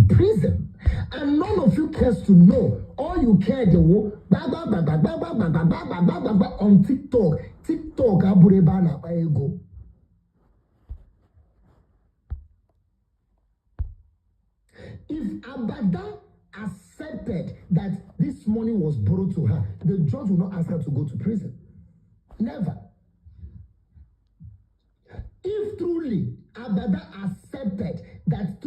prison. And none of you cares to know. All you care the on TikTok. TikTok aburebana ego. If Abada accepted that this money was borrowed to her, the judge will not ask her to go to prison. Never. If truly Abada accepted that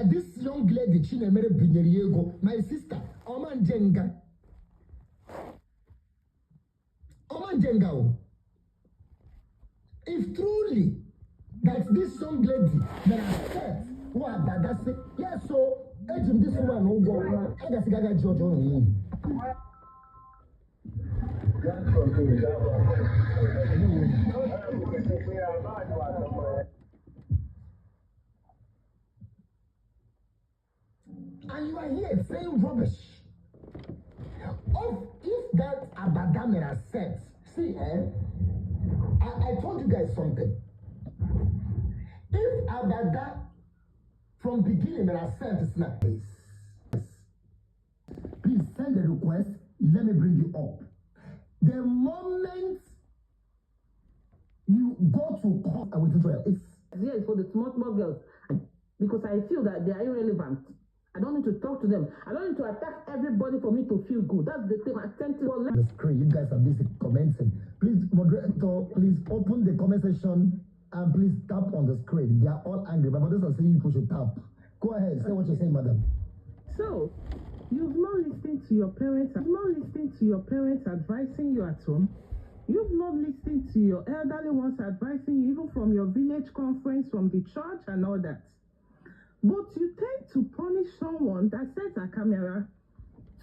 this young lady Chinemere Binyeriego, my sister, Oman Jenga, if truly that this young lady that accepts who Abada say, yes, so this woman will go, I guess I got George on. And you are here saying rubbish. If that Abada may accept, see, I told you guys something. If Abada from beginning may accept, it's not this. Please send a request. Let me bring you up. The moment you go to court with Israel, it's for the small girls, because I feel that they are irrelevant. I don't need to talk to them. I don't need to attack everybody for me to feel good. That's the thing. I tend to the screen. You guys are busy commenting. Please, moderator, please open the comment section and please tap on the screen. They are all angry, but others are saying you should tap. Go ahead, say what you're saying, madam. So, you've not listened to your parents. You've not listened to your parents advising you at home. You've not listened to your elderly ones advising you, even from your village conference, from the church and all that. But you tend to punish someone that sets a camera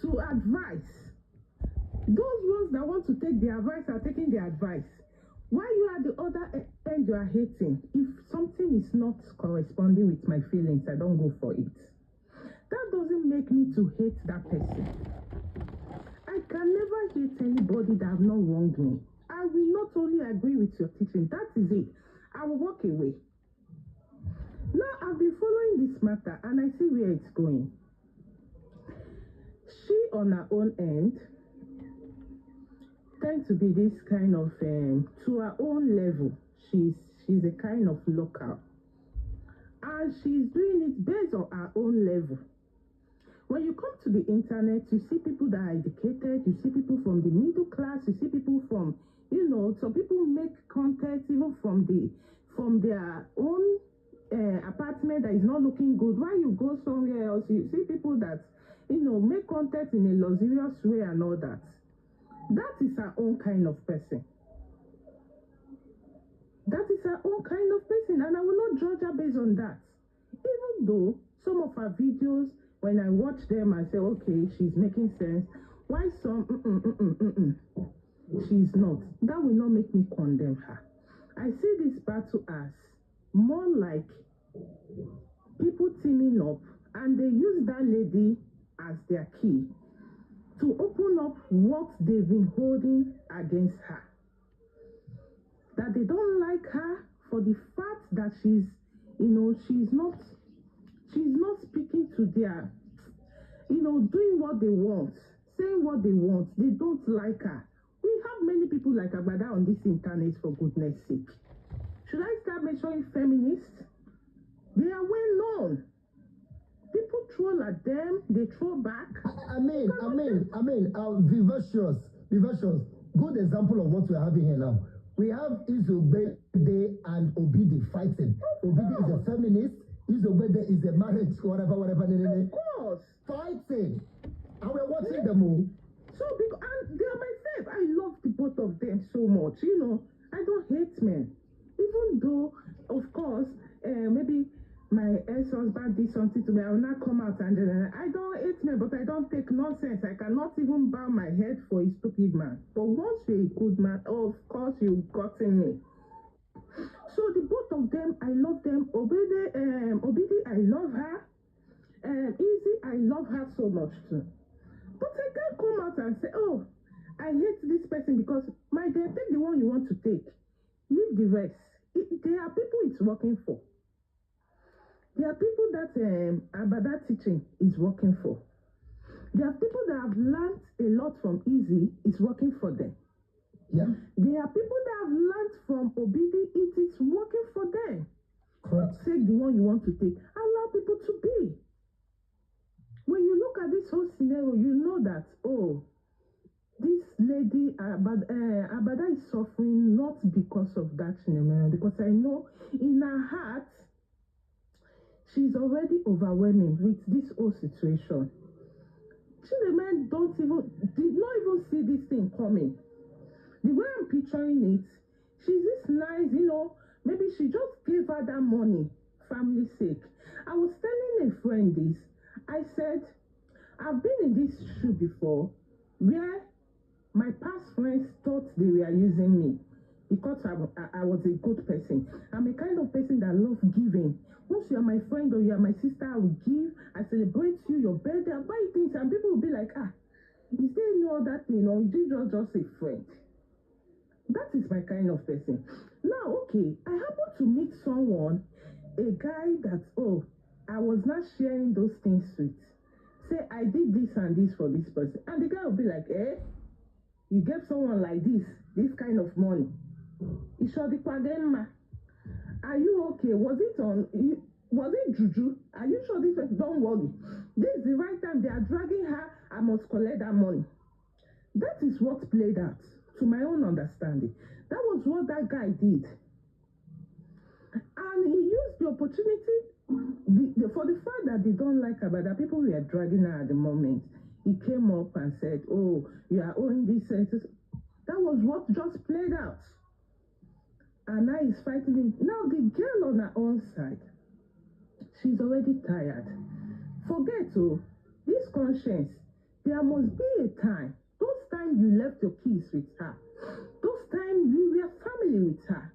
to advise. Those ones that want to take the advice are taking the advice. While you are the other end, you are hating. If something is not corresponding with my feelings, I don't go for it. That doesn't make me to hate that person. I can never hate anybody that have not wronged me. I will not only agree with your teaching. That is it. I will walk away. Now, I've been following this matter and I see where it's going. She, on her own end, tends to be this kind of, to her own level, she's a kind of local. And she's doing it based on her own level. When you come to the internet, you see people that are educated, you see people from the middle class, you see people from, some people make content even from their own apartment that is not looking good. Why you go somewhere else, you see people that make content in a luxurious way and all that. That is her own kind of person. That is her own kind of person, and I will not judge her based on that. Even though some of her videos, when I watch them, I say, okay, she's making sense. Why some she's not? That will not make me condemn her. I see this battle as more like people teaming up, and they use that lady as their key to open up what they've been holding against her. That they don't like her for the fact that she's not speaking to their, doing what they want, saying what they want. They don't like her. We have many people like Abada on this internet, for goodness sake. Should I start mentioning feminists? They are well known. People troll at them, they troll back. Vivacious. Good example of what we're having here now. We have Izobede and Obidi fighting. Obidi is a feminist. Izobede is a marriage, whatever. Of course. Fighting. And we're watching them all. So, and they are my favorite. I love the both of them so much. I don't hate men. Even though, of course, maybe my ex-husband did something to me, I will not come out and I don't hate men, but I don't take nonsense. I cannot even bow my head for a stupid man. But once you're a good man, of course you've gotten me. So the both of them, I love them. Obidi, I love her. Easy, I love her so much too. But I can't come out and say, oh, I hate this person because take the one you want to take. Leave the rest. There are people it's working for. There are people that Abada teaching is working for. There are people that have learned a lot from Easy, it's working for them. Yeah. There are people that have learned from Obidi, it is working for them. Correct. Take the one you want to take. Allow people to be. When you look at this whole scenario, you know that, oh, this lady, Abada is suffering not because of that, because I know in her heart, she's already overwhelming with this whole situation. Chinemen did not even see this thing coming. The way I'm picturing it, she's this nice, maybe she just gave her that money, family sake. I was telling a friend this. I said, I've been in this shoe before where my past friends thought they were using me because I was a good person. I'm a kind of person that loves giving. Once you are my friend or you are my sister, I will give. I celebrate you, your birthday, I buy things, and people will be like, is there no other thing, or is it just a friend? That is my kind of person. Now, okay, I happen to meet someone, a guy that, I was not sharing those things with. Say, I did this and this for this person. And the guy will be like, you gave someone like this kind of money. Are you okay? Was it juju? Are you sure this person? Don't worry. This is the right time. They are dragging her. I must collect that money. That is what played out, to my own understanding. That was what that guy did. And he used the opportunity, for the fact that they don't like her, but the people were dragging her at the moment. He came up and said, oh, you are owing this. That was what just played out. And now he's fighting it. Now the girl on her own side, she's already tired. Forget, this conscience, there must be a time. Those times you left your keys with her. Those times you were family with her.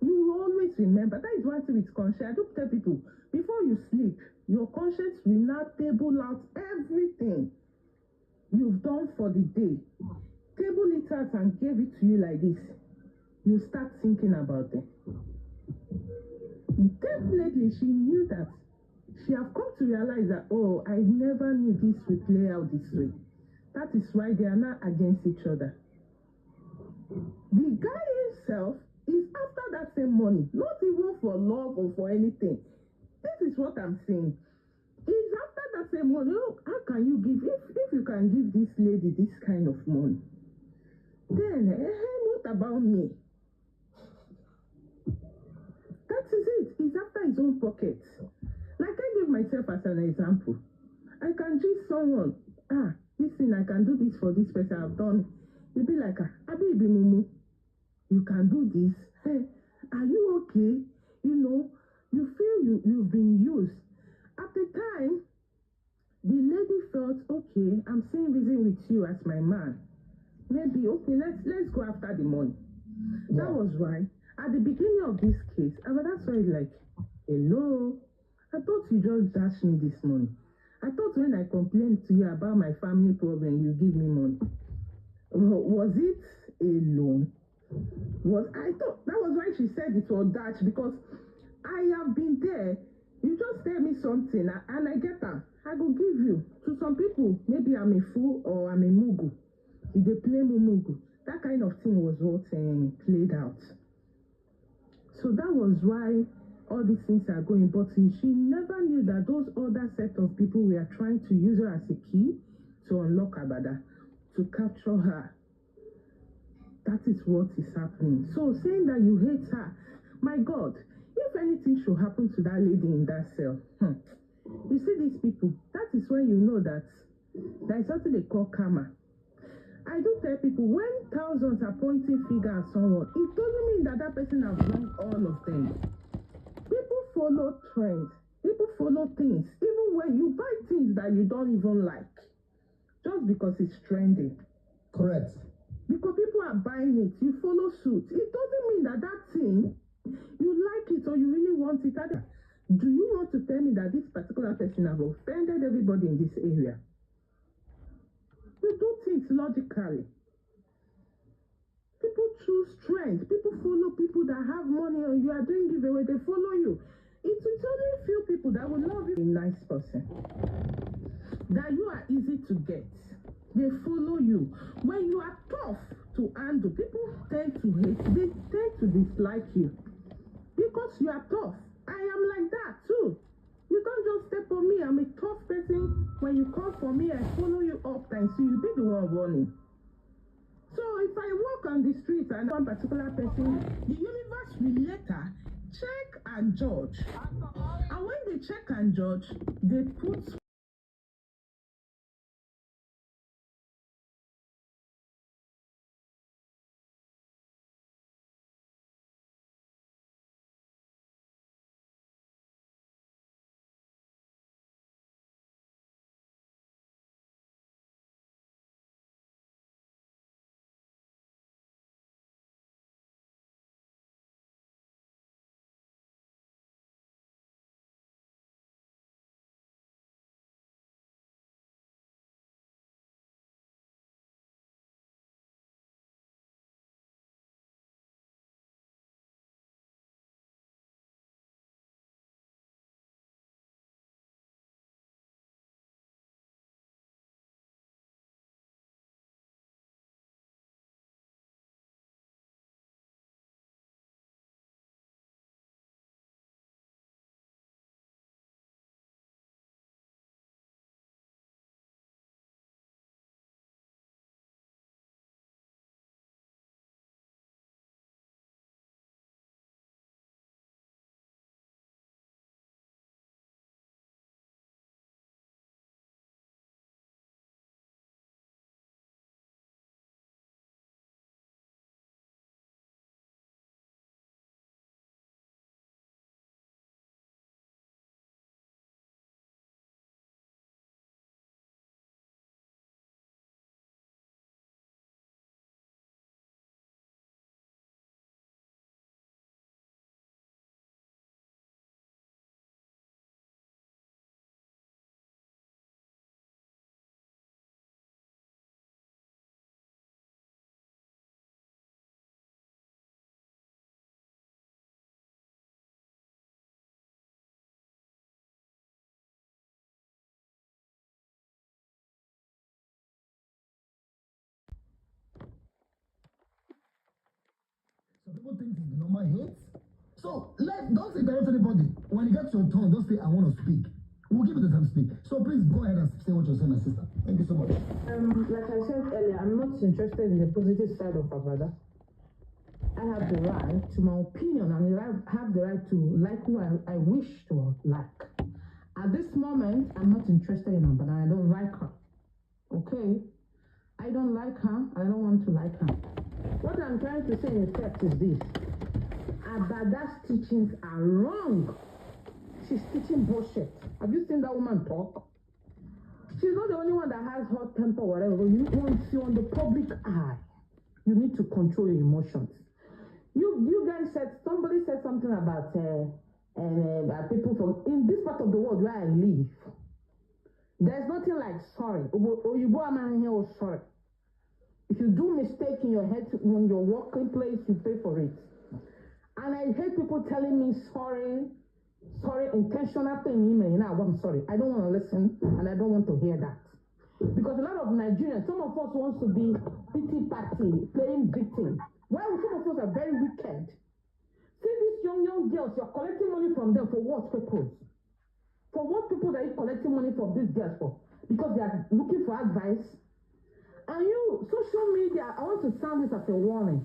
You will always remember. That is one thing with conscience. I do tell people, before you sleep, your conscience will now table out everything you've done for the day. Table it out and give it to you like this. You start thinking about it. Definitely, she knew that. She have come to realize that, I never knew this would play out this way. That is why they are not against each other. The guy himself is after that same money, not even for love or for anything. This is what I'm saying. He's after that same money. How can you give, if you can give this lady this kind of money? Then, what about me? That is it. He's after his own pocket. Like I give myself as an example. I can give someone, listen, I can do this for this person I've done. You'll be like, Abi Mumu, you can do this. Hey, are you okay? You feel you've been used. At the time, the lady felt, okay, I'm seeing reason with you as my man. Maybe, okay, let's go after the money. Yeah. That was why, at the beginning of this case, that's why like, hello, I thought you just dashed me this money. I thought when I complained to you about my family problem, you give me money. Was it a loan? I thought that was why she said it was dash, because I have been there. You just tell me something and I get that. I go give you. To some people, maybe I'm a fool or I'm a mugu. If they play mugu, that kind of thing was what played out. So that was why all these things are going. But she never knew that those other set of people were trying to use her as a key to unlock Abada, to capture her. That is what is happening. So saying that you hate her, my God, if anything should happen to that lady in that cell, you see these people, that is when you know that there is something they call karma. I do tell people, when thousands are pointing finger at someone, it doesn't mean that that person has wronged all of them. People follow trends. People follow things. Even when you buy things that you don't even like, just because it's trending. Correct. Because people are buying it, you follow suit. It doesn't mean that thing, you like it or you really want it. Do you want to tell me that this particular person has offended everybody in this area? We do things logically. People choose trends. People follow people that have money, or you are doing giveaway, they follow you. It's only few people that will love you. A nice person. That you are easy to get. They follow you. When you are tough to handle, people tend to hate. They tend to dislike you. Because you are tough. I am like that too. You don't just step on me. I'm a tough person. When you come for me, I follow you up and so you'll be the one running. So if I walk on the street and one particular person, the universe will later check and judge. And when they check and judge, they put Some people think it's normal hate. So don't interrupt anybody. When you get your turn, don't say I want to speak. We'll give you the time to speak. So please go ahead and say what you're saying, my sister. Thank you so much. like I said earlier, I'm not interested in the positive side of Abada. I have the right to my opinion and I have the right to like who I wish to like. At this moment, I'm not interested in Abada. I don't like her. Okay? I don't like her. I don't want to like her. What I'm trying to say in effect is this. Abada's teachings are wrong. She's teaching bullshit. Have you seen that woman talk? She's not the only one that has hot temper or whatever. Once you're on the public eye, you need to control your emotions. You guys said, somebody said something about people from, in this part of the world where I live, there's nothing like sorry. Or you go a man here or sorry. If you do mistake in your head when you're working place, you pay for it. And I hate people telling me sorry, intentional thing, I'm sorry. I don't want to listen and I don't want to hear that. Because a lot of Nigerians, some of us wants to be pity party, playing victim. Well, some of us are very wicked. See these young girls, you're collecting money from them for what purpose? For what purpose are you collecting money from these girls for? Because they are looking for advice. And you, social media, I want to sound this as a warning.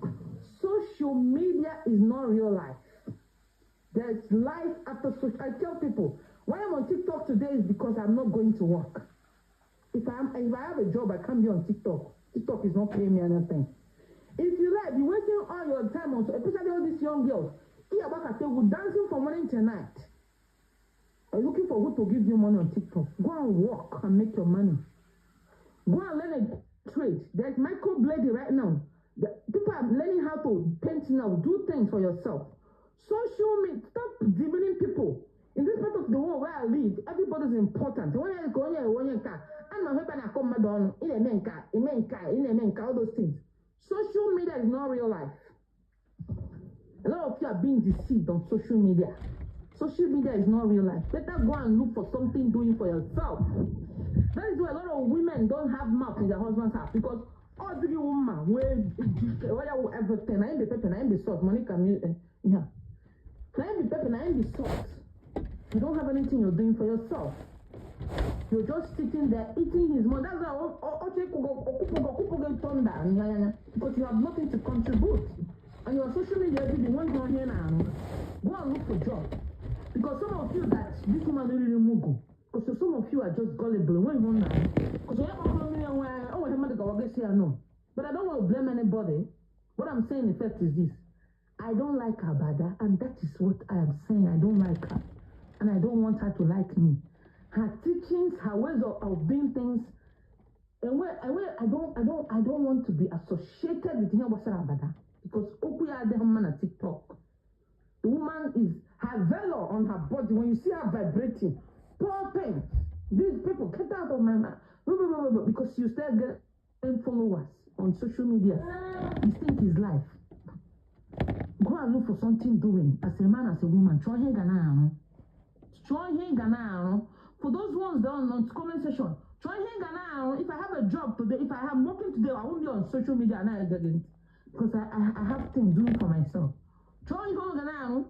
Social media is not real life. There's life after social. I tell people, why I'm on TikTok today is because I'm not going to work. If I have a job, I can't be on TikTok. TikTok is not paying me anything. If you like, you're wasting all your time on, especially all these young girls. We're dancing from morning to night. Are you looking for who to give you money on TikTok? Go and work and make your money. Go and learn a trade. There's microblading right now. People are learning how to paint now. Do things for yourself. Social media, stop demeaning people. In this part of the world where I live, everybody's important. All those things. Social media is not real life. A lot of you are being deceived on social media. social media is not real life. Better go and look for something doing for yourself. That is why a lot of women don't have mouth in their husband's house, because every woman where everything, I ain't be pepper, I ain't be salt, money can yeah. I ain't be pepper, I ain't be salt. You don't have anything you're doing for yourself. You're just sitting there eating his money. That's why because you have nothing to contribute. And your social media every day, one here now. Go and look for jobs. Because some of you that this woman don't really move. Because some of you are just gullible. When you now. Because you have a million no. But I don't want to blame anybody. What I'm saying in effect is this. I don't like Abada, and that is what I am saying. I don't like her. And I don't want her to like me. Her teachings, her ways of doing things, and where I don't want to be associated with him what's Abada. Because Okuya the woman at TikTok. The woman is her veil on her body. When you see her vibrating, poor thing. These people get out of my mouth. Because you start getting followers on social media. You think it's life. Go and look for something doing as a man, as a woman. Try here Ghana. For those ones that are on comment section, try here Ghana. If I have a job today, if I am working today, I won't be on social media and I get it. Because I have things doing for myself. Try here Ghana.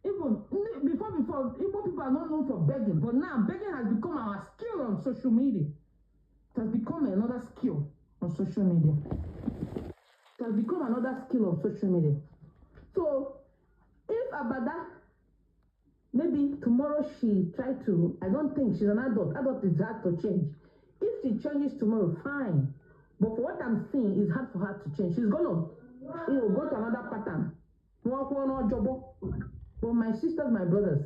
Even before, people are not known for begging, but now begging has become our skill on social media. It has become another skill on social media. It has become another skill on social media. So, if Abada, maybe tomorrow she tried to, I don't think she's an adult. Adult is hard to change. If she changes tomorrow, fine. But for what I'm seeing, it's hard for her to change. She's gonna, go to another pattern. But my sisters, my brothers,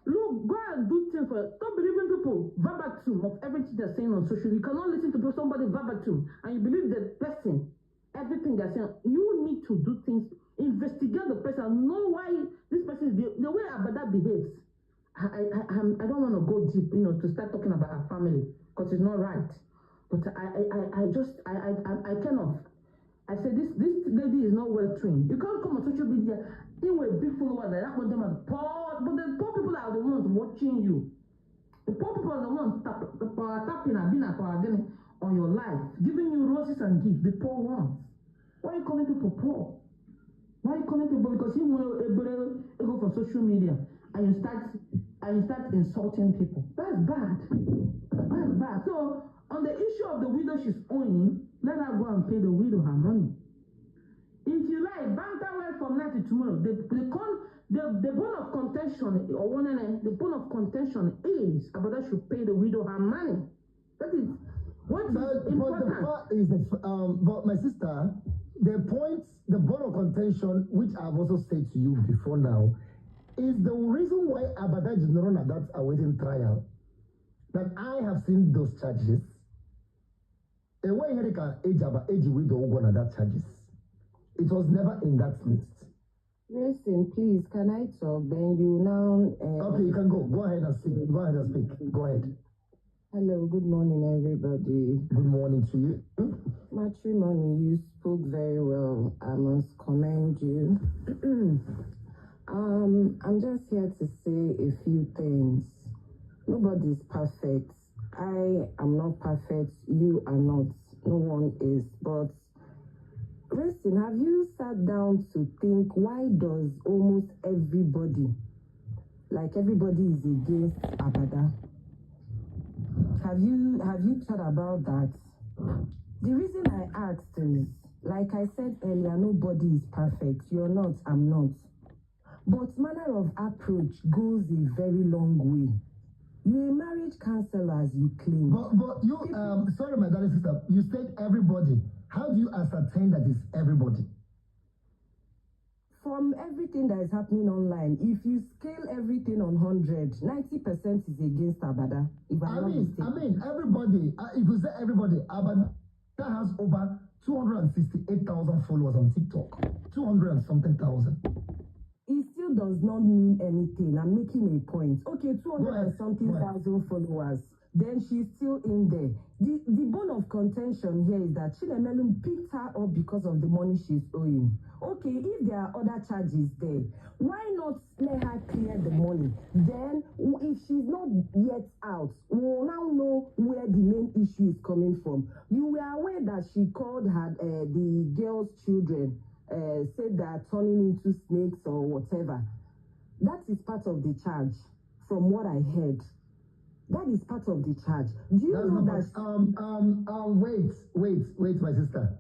look, go and do things for it. Stop believing people verbatim of everything they're saying on social. You cannot listen to somebody verbatim and you believe the person, everything they're saying. You need to do things, investigate the person, know why this person is the way Abada behaves. I don't want to go deep, to start talking about her family because it's not right. But I cannot. I said this lady is not well trained. You can't come on social media in with big followers like that with them and poor, but the poor people are the ones watching you. The poor people are the ones tapping and being on your life, giving you roses and gifts. The poor ones. Why are you calling people poor? Why are you calling people? Because you want to go for social media and you start insulting people. That's bad. That's bad. So on the issue of the widow she's owing, let her go and pay the widow her money. If you like, banter well from now to tomorrow. The bone of contention, the bone of contention is Abada should pay the widow her money. That is what is important. But the part is, but my sister, the bone of contention, which I've also said to you before now, is the reason why Abada is not on that awaiting trial. That I have seen those charges. And why Herika age widow on that charges? It was never in that list. Listen, please, can I talk? Then you now. Okay, you can go. Go ahead and speak. Go ahead. Hello, good morning, everybody. Good morning to you. Matrimony, you spoke very well. I must commend you. I'm just here to say a few things. Nobody's perfect. I am not perfect. You are not. No one is. But listen, have you sat down to think why does almost everybody is against Abada? Have you thought about that? The reason I asked is, like I said earlier, nobody is perfect. You're not, I'm not. But manner of approach goes a very long way. You're a marriage counselor, as you claim. But you, sorry, my darling sister, you said everybody. How do you ascertain that it's everybody? From everything that is happening online, if you scale everything on 100, 90% is against Abada. I mean, everybody, if you say everybody, Abada has over 268,000 followers on TikTok. 200 and something thousand. It still does not mean anything. I'm making a point. Okay, 200 and something thousand followers. then she's still in there. The bone of contention here is that Chinemelu picked her up because of the money she's owing. Okay, if there are other charges there, why not let her clear the money? Then, if she's not yet out, we will now know where the main issue is coming from. You were aware that she called her the girls' children, said they are turning into snakes or whatever. That is part of the charge, from what I heard. That is part of the charge. Do you know that? Wait, my sister.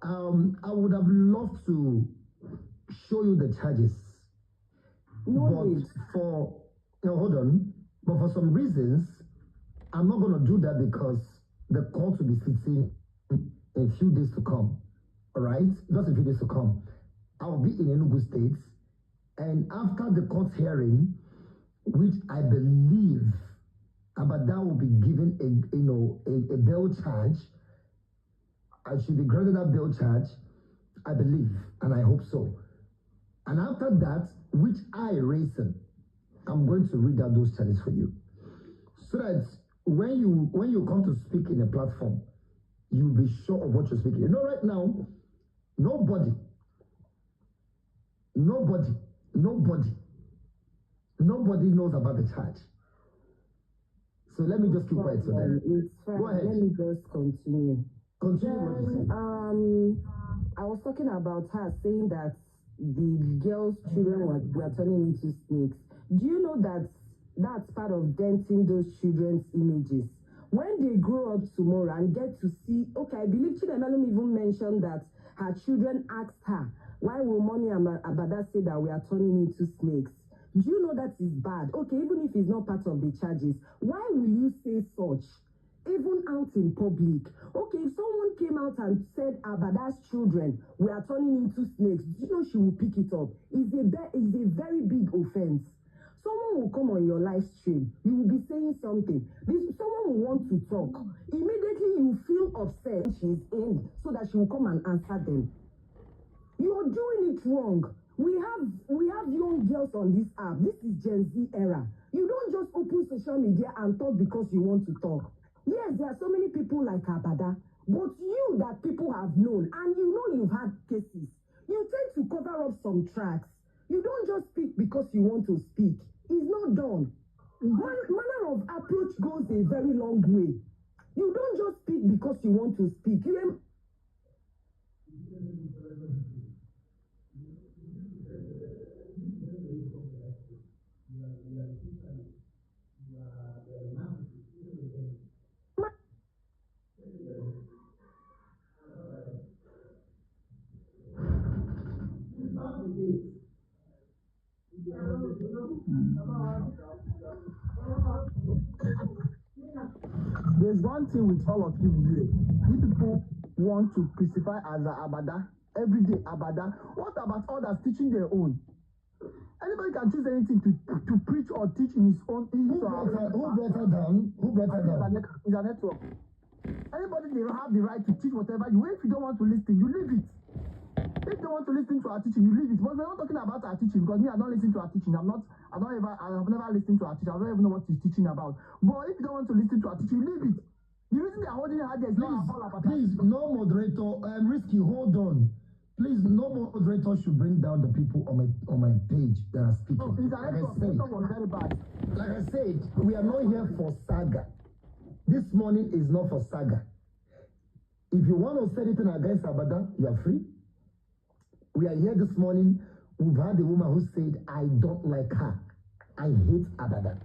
I would have loved to show you the charges. Hold on. But for some reasons, I'm not going to do that because the court will be sitting in a few days to come. All right? Just a few days to come. I'll be in Enugu State. And after the court hearing, which I believe Abada will be given a bail charge. I should be granted that bail charge, I believe, and I hope so. And after that, which I reason, I'm going to read out those charges for you, so that when you come to speak in a platform, you'll be sure of what you're speaking. You know, right now, nobody knows about the charge. So let me just keep quiet for them. It's fine. Go ahead. Let me just continue. Continue. I was talking about her saying that the girls' children were turning into snakes. Do you know that that's part of denting those children's images? When they grow up tomorrow and get to see, okay, I believe Chinemelu even mentioned that her children asked her, why will Mommy and Abada say that we are turning into snakes? Do you know that is bad? Okay, even if it's not part of the charges, why will you say such? Even out in public. Okay, if someone came out and said Abada's children we are turning into snakes, do you know she will pick it up? It's a very big offense. Someone will come on your live stream, you will be saying something. Someone will want to talk. Immediately you feel upset she's in, so that she will come and answer them. You're doing it wrong. We have young girls on this app. This is Gen Z era. You don't just open social media and talk because you want to talk. Yes, there are so many people like Abada, but you that people have known, and you know you've had cases, you tend to cover up some tracks. You don't just speak because you want to speak. It's not done. Manner of approach goes a very long way. You don't just speak because you want to speak. There's one thing with all of you here. You people want to crucify as a Abada, everyday Abada. What about others teaching their own? Anybody can choose anything to preach or teach in his own. Who brought her down? It's a network. Anybody, they have the right to teach whatever you. If you don't want to listen, you leave it. If you don't want to listen to our teaching, you leave it. But we're not talking about our teaching, because me, I don't listen to our teaching. I have never listened to our teaching. I don't even know what he's teaching about. But if you don't want to listen to our teaching, you leave it. The reason they're holding her there is please, no moderator. Risky, hold on. Please, no moderator should bring down the people on my page that are speaking. Oh, like I said, we are not here for saga. This morning is not for saga. If you want to say anything against Abada, you are free. We are here this morning. We've had a woman who said, I don't like her. I hate Abada.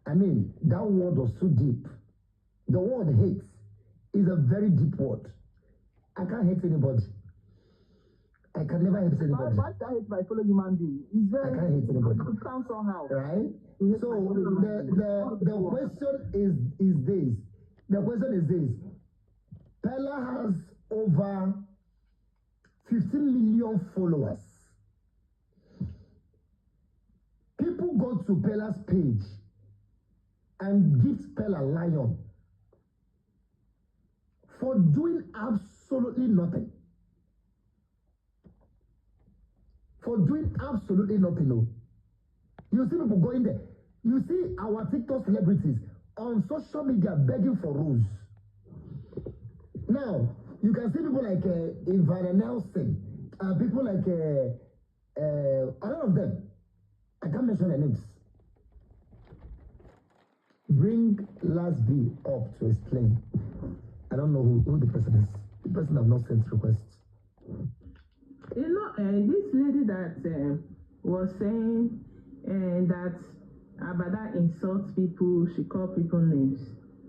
I mean, that word was too deep. The word hate is a very deep word. I can't hate anybody. I can never hate anybody. Why I hate my fellow human being? I can't hate anybody. It sounds somehow. Right? So the question is this. The question is this. Pella has over 15 million followers. People go to Pella's page and gift Pella lion for doing absolutely nothing. For doing absolutely nothing. No. You see people going there. You see our TikTok celebrities on social media begging for rules. Now, you can see people like Ivana Nelson, people like a lot of them. I can't mention their names. Bring Lasby up to explain. I don't know who the person is. The person have not sent requests. You know, this lady that was saying that Abada insults people, she calls people names.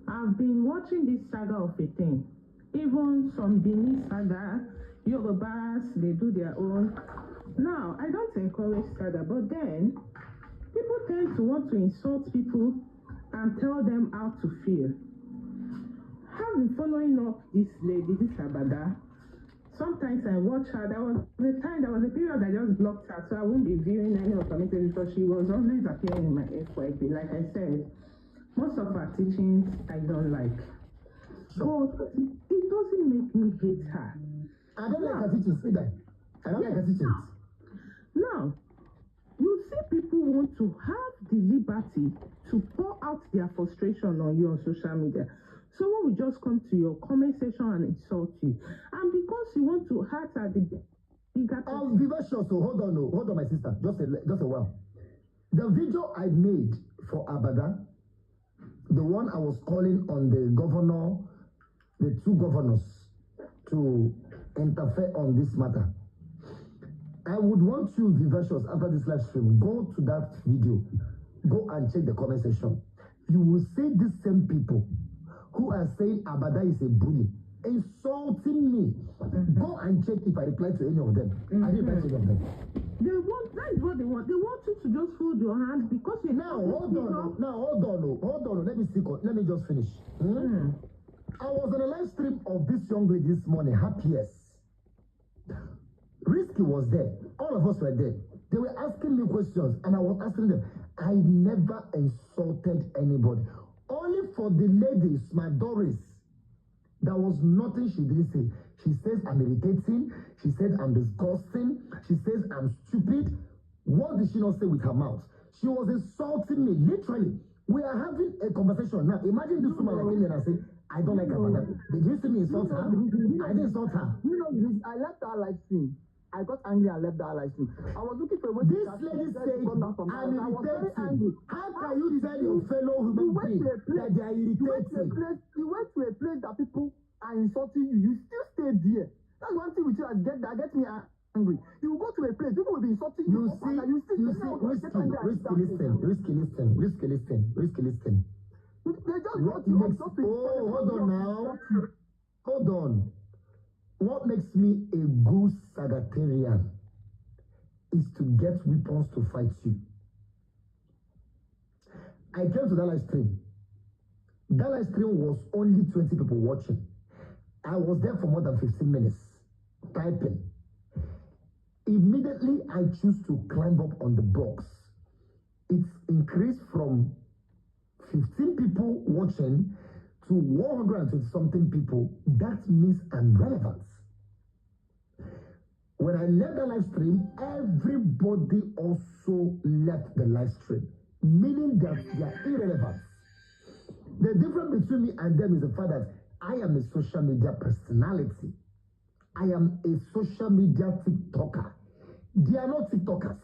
I've been watching this saga of a thing. Even some Bini saga, Yorubas, they do their own. Now, I don't encourage saga, but then people tend to want to insult people and tell them how to feel. I've been following up this lady, this Abada. Sometimes I watch her. There was a period I just blocked her, so I won't be viewing any of her messages because she was always appearing in my FYP. Like I said, most of her teachings I don't like. But it doesn't make me hate her. I don't like her teachings either. I don't like her teachings. Now, you see people want to have the liberty to pour out their frustration on you on social media. Someone will just come to your comment section and insult you. And because you want to hurt at the bigger... I'll be very sure, so hold on, my sister. Just a while. The video I made for Abada, the one I was calling on the two governors to interfere on this matter. I would want you, Vivecious, after this live stream, go to that video, go and check the comment section. You will see these same people who are saying Abada is a bully, insulting me. Go and check if I reply to any of them. I didn't reply to any of them. That is what they want. They want you to just fold your hands because you hold on. Let me just finish. I was on a live stream of this young lady this morning, Happiest. Risky was there. All of us were there. They were asking me questions, and I was asking them. I never insulted anybody. Only for the lady, my Doris, there was nothing she didn't say. She says I'm irritating. She said I'm disgusting. She says I'm stupid. What did she not say with her mouth? She was insulting me, literally. We are having a conversation now. Imagine this woman like me and I say, I don't like Abada. Did you see me insult her? I didn't insult her. You know, I left our live stream. I got angry and left that live stream. I was looking for a way this lady said, I'm irritating. How can you tell your fellow human being that they are irritating? You went to a place that people are insulting you. You still stay there. That's one thing with you that gets me angry. You go to a place, people will be insulting you. Risky listen. They just hold on now. Hold on. What makes me a good Sagittarian is to get weapons to fight you. I came to that live stream. That live stream was only 20 people watching. I was there for more than 15 minutes, typing. Immediately, I choose to climb up on the box. It's increased from 15 people watching to 120 something people. That means I'm relevant. When I left the live stream, everybody also left the live stream, meaning that they are irrelevant. The difference between me and them is the fact that I am a social media personality. I am a social media TikToker. They are not TikTokers.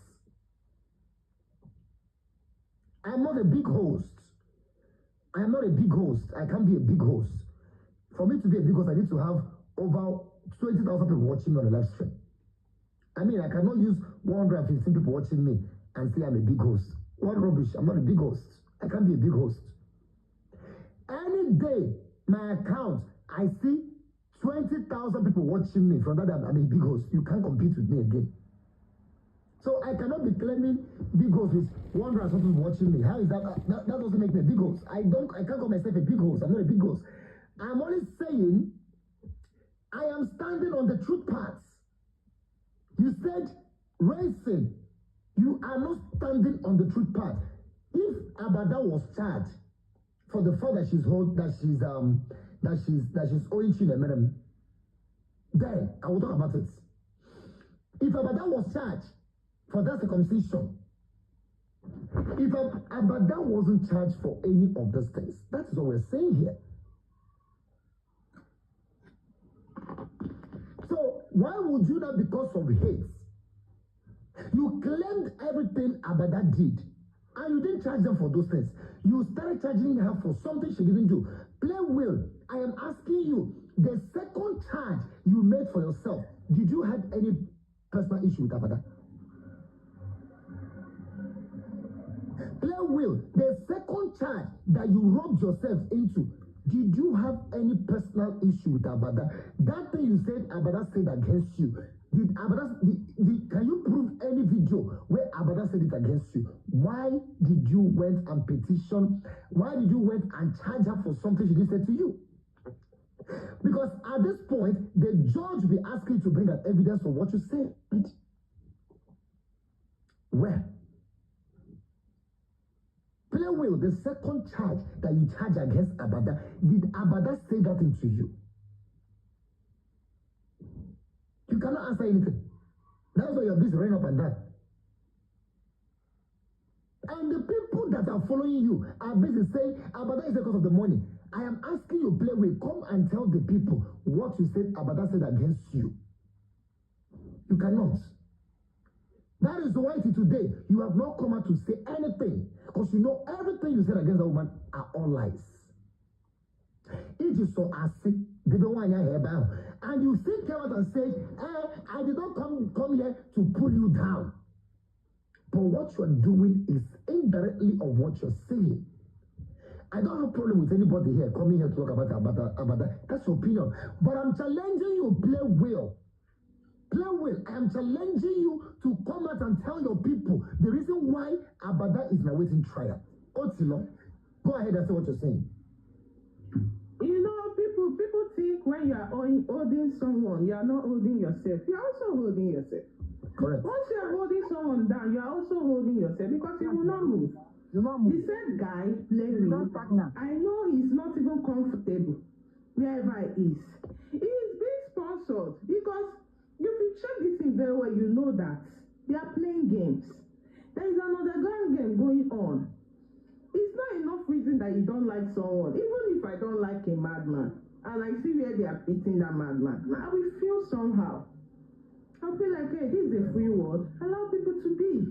I'm not a big host. I am not a big host. I can't be a big host. For me to be a big host, I need to have over 20,000 people watching me on the live stream. I mean, I cannot use 115 people watching me and say I'm a big host. What rubbish. I'm not a big host. I can't be a big host. Any day, my account, I see 20,000 people watching me. From that, I'm a big host. You can't compete with me again. So I cannot be claiming big host with 100 people watching me. How is that? That doesn't make me a big host. I can't call myself a big host. I'm not a big host. I'm only saying I am standing on the truth path. You said racing. You are not standing on the truth path. If Abada was charged for the fact that she's owing Chile, madam, then I will talk about it. If Abada was charged for that circumcision, If Abada wasn't charged for any of these things, that is what we're saying here. So why would you not, because of hate, you claimed everything Abada did, and you didn't charge them for those things. You started charging her for something she didn't do. Play Will, I am asking you, the second charge you made for yourself, did you have any personal issue with Abada? Play Will, the second charge that you robbed yourself into, did you have any personal issue with Abada? That thing you said Abada said against you, did Abada, can you prove any video where Abada said it against you? Why did you went and petition? Why did you went and charge her for something she didn't say to you? Because at this point, the judge will be asking you to bring an evidence for what you said. Where? Play Will, the second charge that you charge against Abada, did Abada say that to you? You cannot answer anything. That's why you're busy running up and down. And the people that are following you are busy saying Abada is the cause of the money. I am asking you, Play Will, come and tell the people what you said Abada said against you. You cannot. That is why today you have not come out to say anything, because you know everything you said against that woman are all lies. It is so sick, they don't want your hair down. And you still came out and say, I did not come here to pull you down. But what you're doing is indirectly of what you're saying. I don't have a problem with anybody here coming here to talk about Abada. That's your opinion. But I'm challenging you, Play Will. Play Will, I am challenging you to come out and tell your people the reason why Abada is in a waiting trial. Otilo, go ahead and say what you're saying. You know, people think when you are holding someone, you are not holding yourself. You are also holding yourself. Correct. Once you are holding someone down, you are also holding yourself because you will not move. The said guy, Larry, I know he's not even comfortable wherever he is. He is being sponsored because if you check this thing very well, you know that they are playing games. There is another game going on. It's not enough reason that you don't like someone. Even if I don't like a madman, and I see where they are beating that madman, I will feel somehow. I feel like, hey, this is a free world. Allow people to be.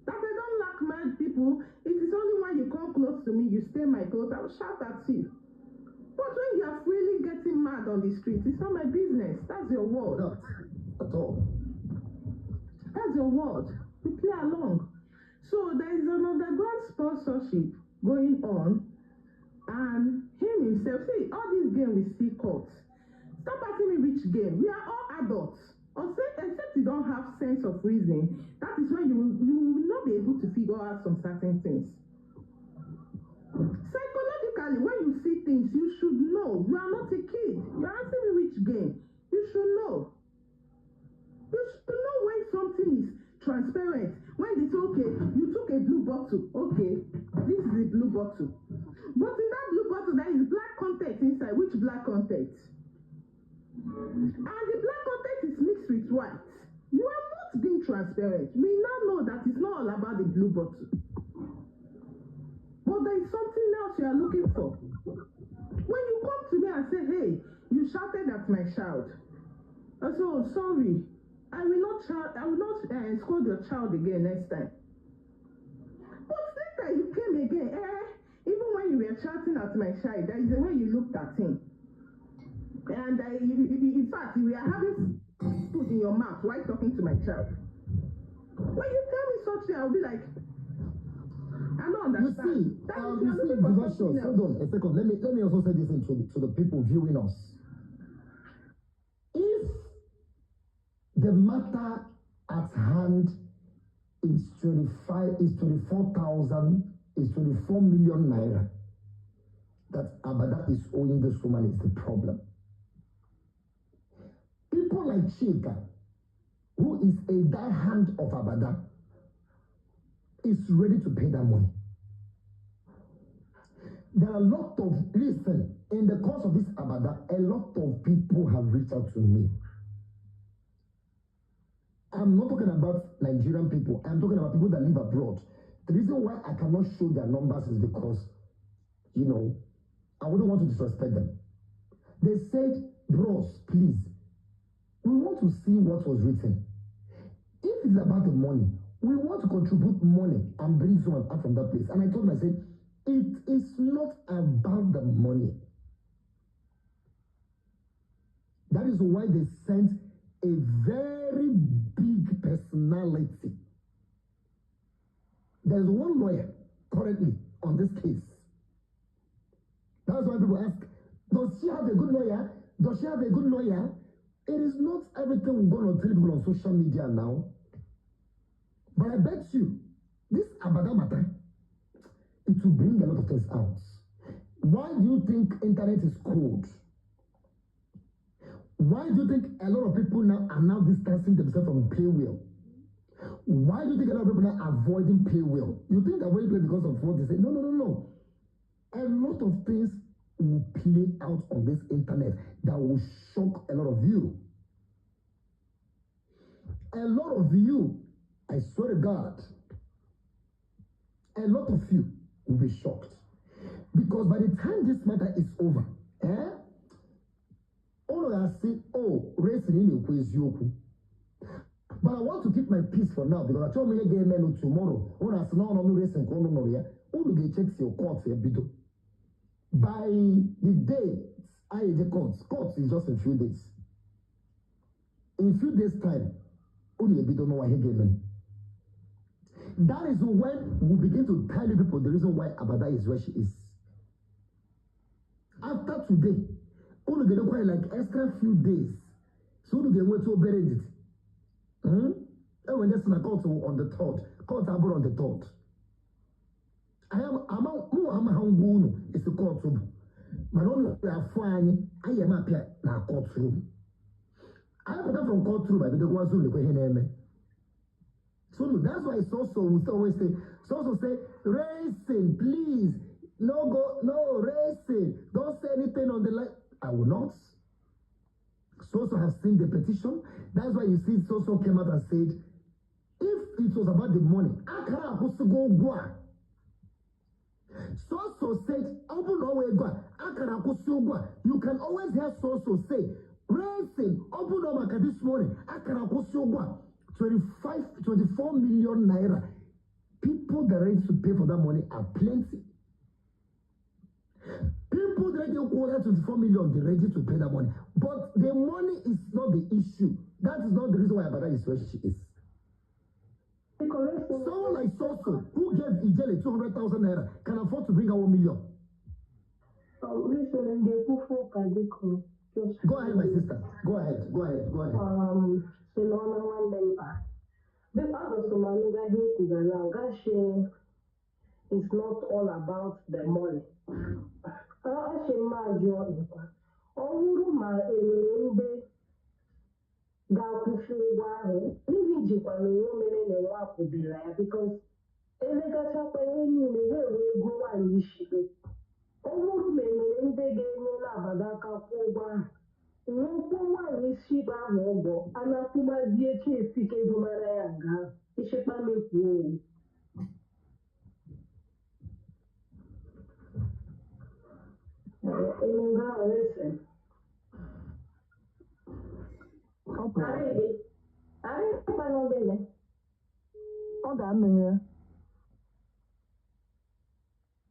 That I don't like mad people. It is only when you come close to me, you stay my clothes, I will shout at you. But when you are freely getting mad on the street, it's not my business. That's your world. Not at all. That's your world. We play along. So there is an underground sponsorship going on, and him himself, see, all these games we see caught. Stop asking me which game. We are all adults. Except you don't have sense of reasoning, that is when you will not be able to figure out some certain things. Psychologically, when you see things, you should know. You are not a kid. You are asking me which game. You should know. You should know when something is transparent. When they say, okay, you took a blue bottle. Okay, this is a blue bottle. But in that blue bottle, there is black content inside. Which black content? And the black content is mixed with white. You are not being transparent. We now know that it's not all about the blue bottle. But there is something else you are looking for. When you come to me and say, hey, you shouted at my child. I say, oh, sorry. I will not scold your child again next time. But later you came again. Even when you were shouting at my child, there is a way you looked at him. And in fact, we are having food in your mouth while talking to my child. When you tell me something, I'll be like, I don't understand. You see, diversions. Hold on a second. Let me also say this to the people viewing us. If the matter at hand is 24 million naira that Abada is owing this woman is the problem. People like Chika, who is a die-hand of Abada, is ready to pay that money. There are a lot of, listen, in the course of this Abada, a lot of people have reached out to me. I'm not talking about Nigerian people. I'm talking about people that live abroad. The reason why I cannot show their numbers is because, you know, I wouldn't want to disrespect them. They said, bros, please, we want to see what was written. If it's about the money, we want to contribute money and bring someone out from that place. And I told them, I said, it is not about the money. That is why they sent a very big personality. There's one lawyer currently on this case. That's why people ask, does she have a good lawyer? Does she have a good lawyer? It is not everything we're going to tell people on social media now. But I bet you, this Abada matter, it will bring a lot of things out. Why do you think internet is cold? Why do you think a lot of people now are now distancing themselves from play well? Why do you think a lot of people are avoiding play well? You think they're avoiding play because of what they say? No, no, no, no. A lot of things will play out on this internet that will shock a lot of you. A lot of you, I swear to God, a lot of you will be shocked. Because by the time this matter is over, all of us say, oh, racing in your quiz, yoku. But I want to keep my peace for now because I told me again tomorrow. When I say no racing, all get checks your court here, bido. By the day I the courts is just a few days. In a few days' time, only a bit don't know why he gave me. That is when we begin to tell you people the reason why Abada is where she is. After today, only get quite like extra few days. So we get wait to bury it. And when there's a court on the third, court about on the third. It's a courtroom. My own are fine. I am up here now courtroom. I put up from courtroom. I did the one soon the name. So that's why it's also we always say. So also say racing, please. No racing. Don't say anything on the line. I will not. Soso have seen the petition. That's why you see Soso came out and said, if it was about the money, Akara go. Soso said, you can always hear Soso say, racing, open this morning, 24 million naira. People that are ready to pay for that money are plenty. People that are ready 24 million, they're ready to pay that money. But the money is not the issue. That is not the reason why Abada is where she is. Someone like Soso, who gave Ijele 200,000 naira, can afford to bring her 1 million. Go ahead, my sister. Go ahead. It's not all about the money. Because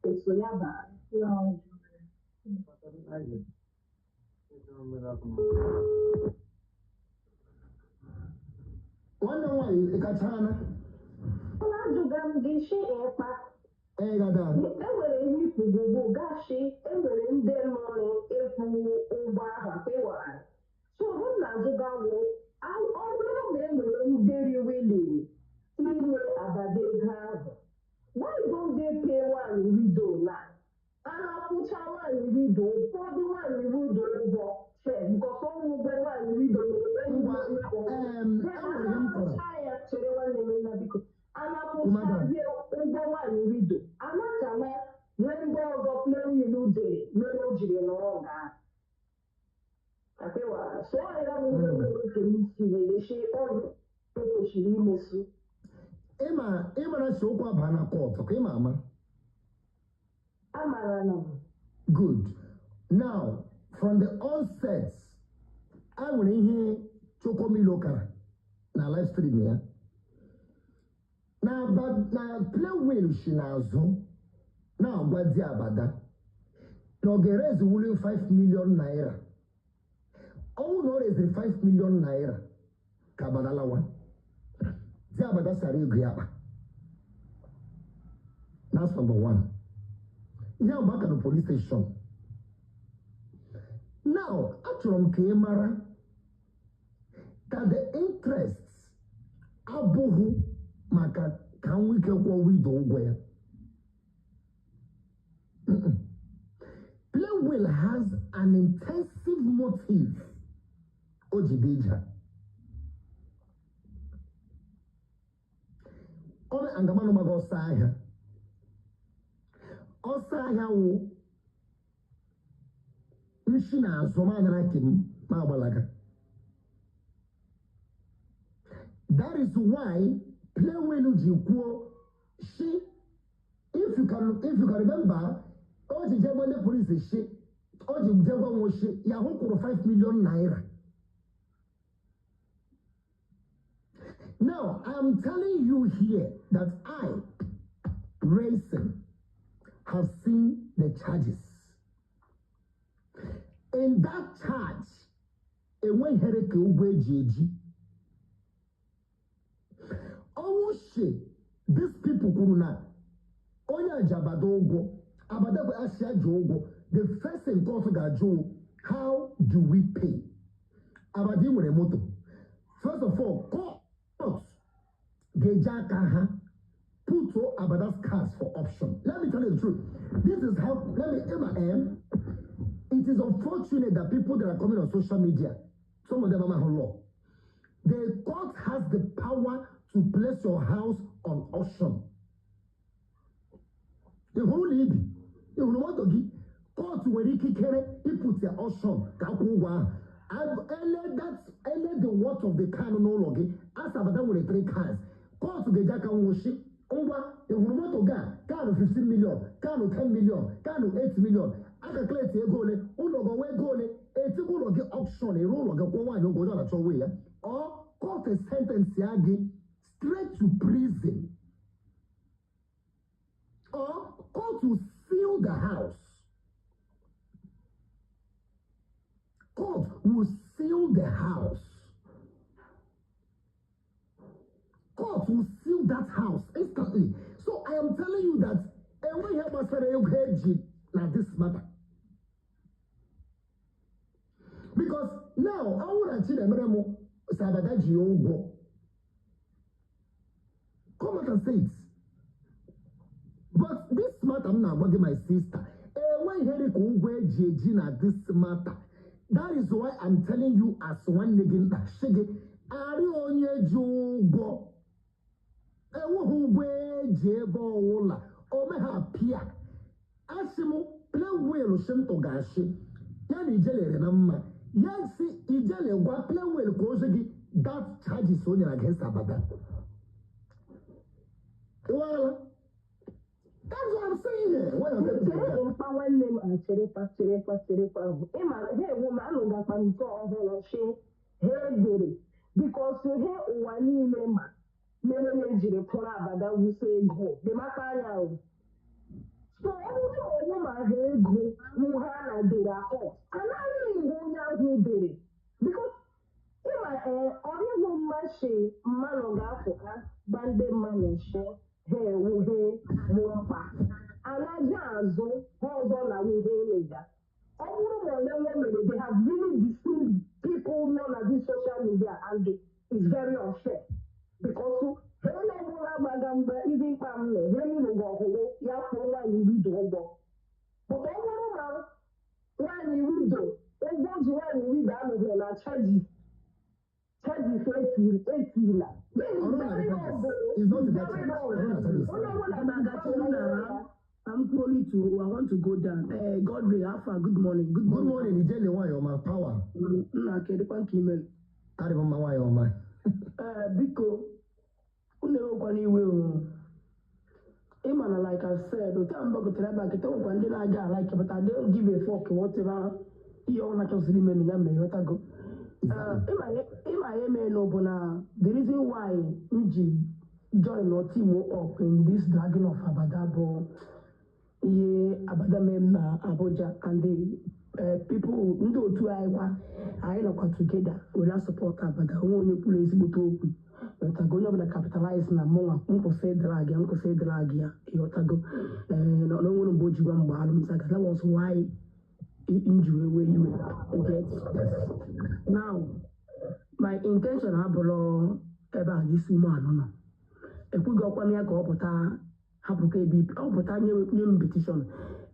it's so bad. No. One Katana. Why don't they pay one widow now? And I put one widow, for the one widow, because some will be one widow, Emma na shokwa bana court, okay, mama? Good. Now, from the onset, I will hear Chokomi Loka. Now, live stream here. Now, but now, play will shinazo. Now, what's the Abada? Now, Gerez will 5 million naira. Oh, no, is the 5 million naira. Kabadala one. The Abada Sari Griaba. That's number one. Now, back at the police station. Now, Atron Kemara, that the interests Abuhu Maka can we get what we do where? Playwell has an intensive motive. Ojibija. Ome Angamano Mago Saha. Osaya wo. Mshina Zomana Nakim Mabalaga. That is why Playwell Jiko, she, if you can remember, Oji Jabane police is she, Oji Jaban was she, Yahoo 5 million naira. Now, I'm telling you here that I, Racing, have seen the charges. In that charge, it went Hereke Ugwe JG. Oh shit, these people kuruna. Onya Jabadogo, Abada Asia Jogo, the first thing court got Joe, how do we pay? Abadi with a motto. First of all, court, Gejakaha, put Abada's cars for option. Let me tell you the truth. This is how, let me aim. It is unfortunate that people that are coming on social media, some of them are on law. The court has the power to place your house on auction. The whole league, you know what to give? Court where he put their auction. I've ended the worth of the car no longer. As I've done with the 3 cars. Court to get Jacka Woshi. Over the Humoto car of 15 million, car of 10 million, car of 8 million. I can clear a goal, Uno go a typical of the auction, a rule of the one you go down at your way, or court a sentence Yagi straight to prison. Or court to seal the house. Court will seal the house. Court will seal that house instantly. So I am telling you that when you have now this matter. Because now I want to see the Meremo Sabadaji Ogo. Come out and say it. But this matter, I'm not about my sister. When Henry Ogwe this matter, that is why I'm telling you as one nigga that shiggy. Ari onye jogo. Ogwe jebo wola. Ome ha pia. Asimu Playwell shento gashi. Yani jele renamma. Yansi ijele wa Playwell kozogi. That charge is only against Abada. Well, that's what I'm saying here. What I'm saying here. Empower name and Cherepa. Emma, hey, woman, that I'm so hey, because you hear one name, many Nigeria Abada will say, the matter. So, every woman here go, who had a day at all. And I really go down who did it. Because Emma, only woman she, Maloga for her, Bande man she. Hey, Wumpa. And I just hold on and we hear later. All of them, they have really deceived people known as this social media, and it's very unfair. Because even family, when go, you have to do. But all when you do, when you charge. It's I'm calling to. I want to go down. God will Alpha. Good morning. Good morning. You tell me why you're my power. Okay, the one email. I don't know why you're my. Because Like I said, the time back to the back, it's all one day I got like, but I don't give a fuck whatever you want to see me in the go. The reason why Nji join our team up in this dragon of Abada, Abada Memna, Abuja, and the people who do to I know together will not support Abada. Who only place but open. Yotago na capitalize na monga unko say dragi ya yotago no one boju wa mbalo msaka. That was why injury where you get now my intention abolo eba this woman no ekugo kwa mi aka oputa hapuka ebi oputa nye petition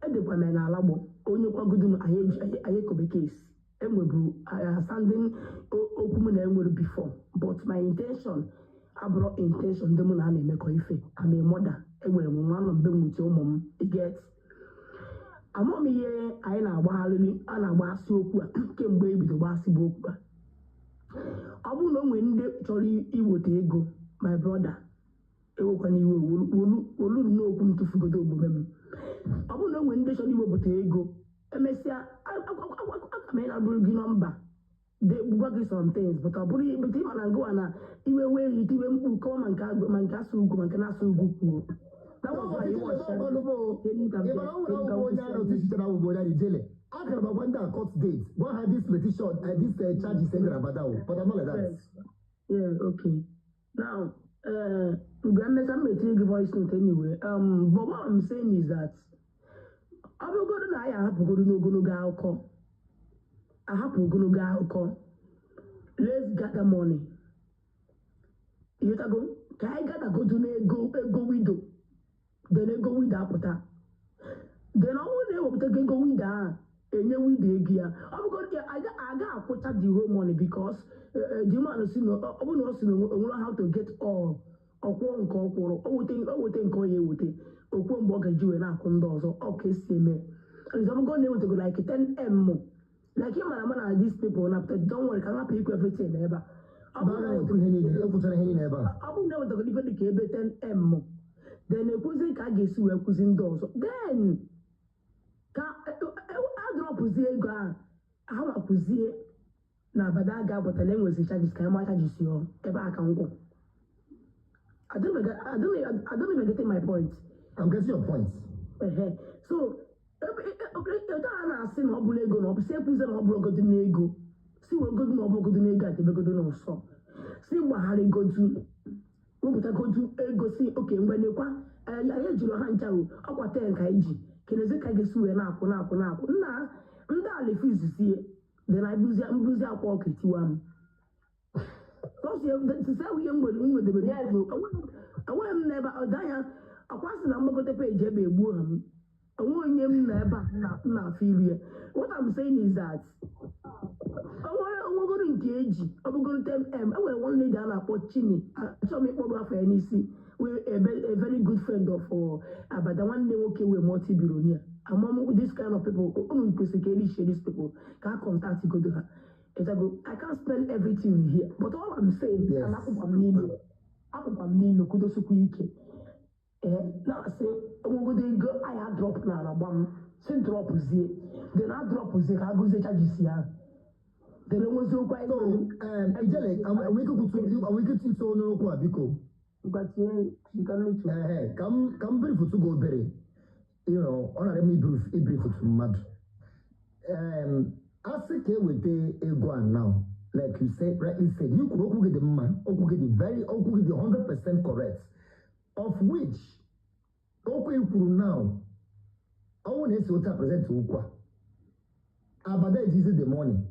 edekwa me na alagbo onye kwagudu aye kobe case enwebu standing okumu na enwere before, but my intention abro intention dem na na emeko ife. I'm a mother enwere mu nwa no mbe muti umum get amomi ye ayi na agba halili ana agba asi okwu a kemgbe ebido gba asi bụ okwu a ọ bụ na onwe ndị chọrọ iwote ego my brother ewekwa n'iwe olu n'okwu ntụfugodo omume m ọ bụ na onwe ndị chọrọ iwepụta ego emesịa aka na bụrụ gị nọmba gwa gị some things but ọ bụrụ ibute ịma na ngụwa na iwe wee ike iwe mkpu kọọ ma nke asụ ugwu ma nke na-asụ ugwu kwuo. That was why you watch I can remember when that court date. What had this petition and this charge is saying about that, but I'm not like that. Yeah, okay. Now, I'm making a voice note anyway. But what I'm saying is that I will go to I have to go to no go. I have to go. Let's gather money. You go. Can I gather go to go window? Then I go with that pota. Then I will take go with that. And you with the gear. I'm going to I got put up the whole money because the man is I will know how to get all of one call or think call you with it. Or one bugger you and I come doors or okay, see me. And I'm going to go like 10 M. Like him and these people and after don't worry, cannot pick everything ever. I will never even the cable 10 M. Then a cousin can get to a cousin doors. Then I drop Zega. How a cousin now, but that guy, but the language is charges can my charges you ever I can go. I don't even get my point. I'm getting your point. So I see no bulego no say puze no blogo di nego. See we go no blogo di nego ati blogo no so. See we hare go to we put go to ego see okay ngwe nekwa aye jiro ha ncha o akwa ten ka iji keneze ka gesu we na akụ nna ndị ale fees sie then I bluzi akwa oketiwa m. So see say we ngwe de be I want never odanya akwa si na mbogote page ebe egbu ha. What I'm saying is that I'm going to engage. I'm going to tell them. I will one lady and Chini. I saw me over for NEC. We're a very good friend of Abada. One day, okay, we're multi-billionaire. Among this kind of people, basically, these people can't contact you. Go to her. I can't spell everything here, but all I'm saying, yes. Now I say, go. I had drop now. Send drop here. Then I drop here. I go to charges here. Then it was so quite. So, we could put you. We could see so no biko. But you can reach. Come brief to go berry. You know, honor me brief to mad. As it with the iguan now, like you said, rightly said, you could get the man, or could get the very, or could get the 100% correct. Of which, okay, now, I want to present to Ukwa. Abada is the morning.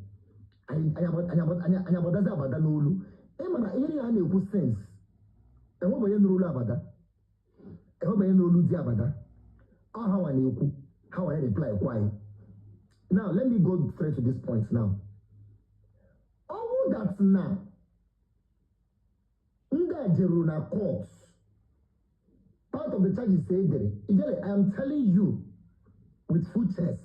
I about that Abada Nulu. Emma, area and a good sense. And what by Nulu Abada? And what by Nulu Abada? How I knew how I reply why. Now, let me go straight to this point now. All that's now. Nga Jeruna courts. Part of the charge is said there. I am telling you with full chest.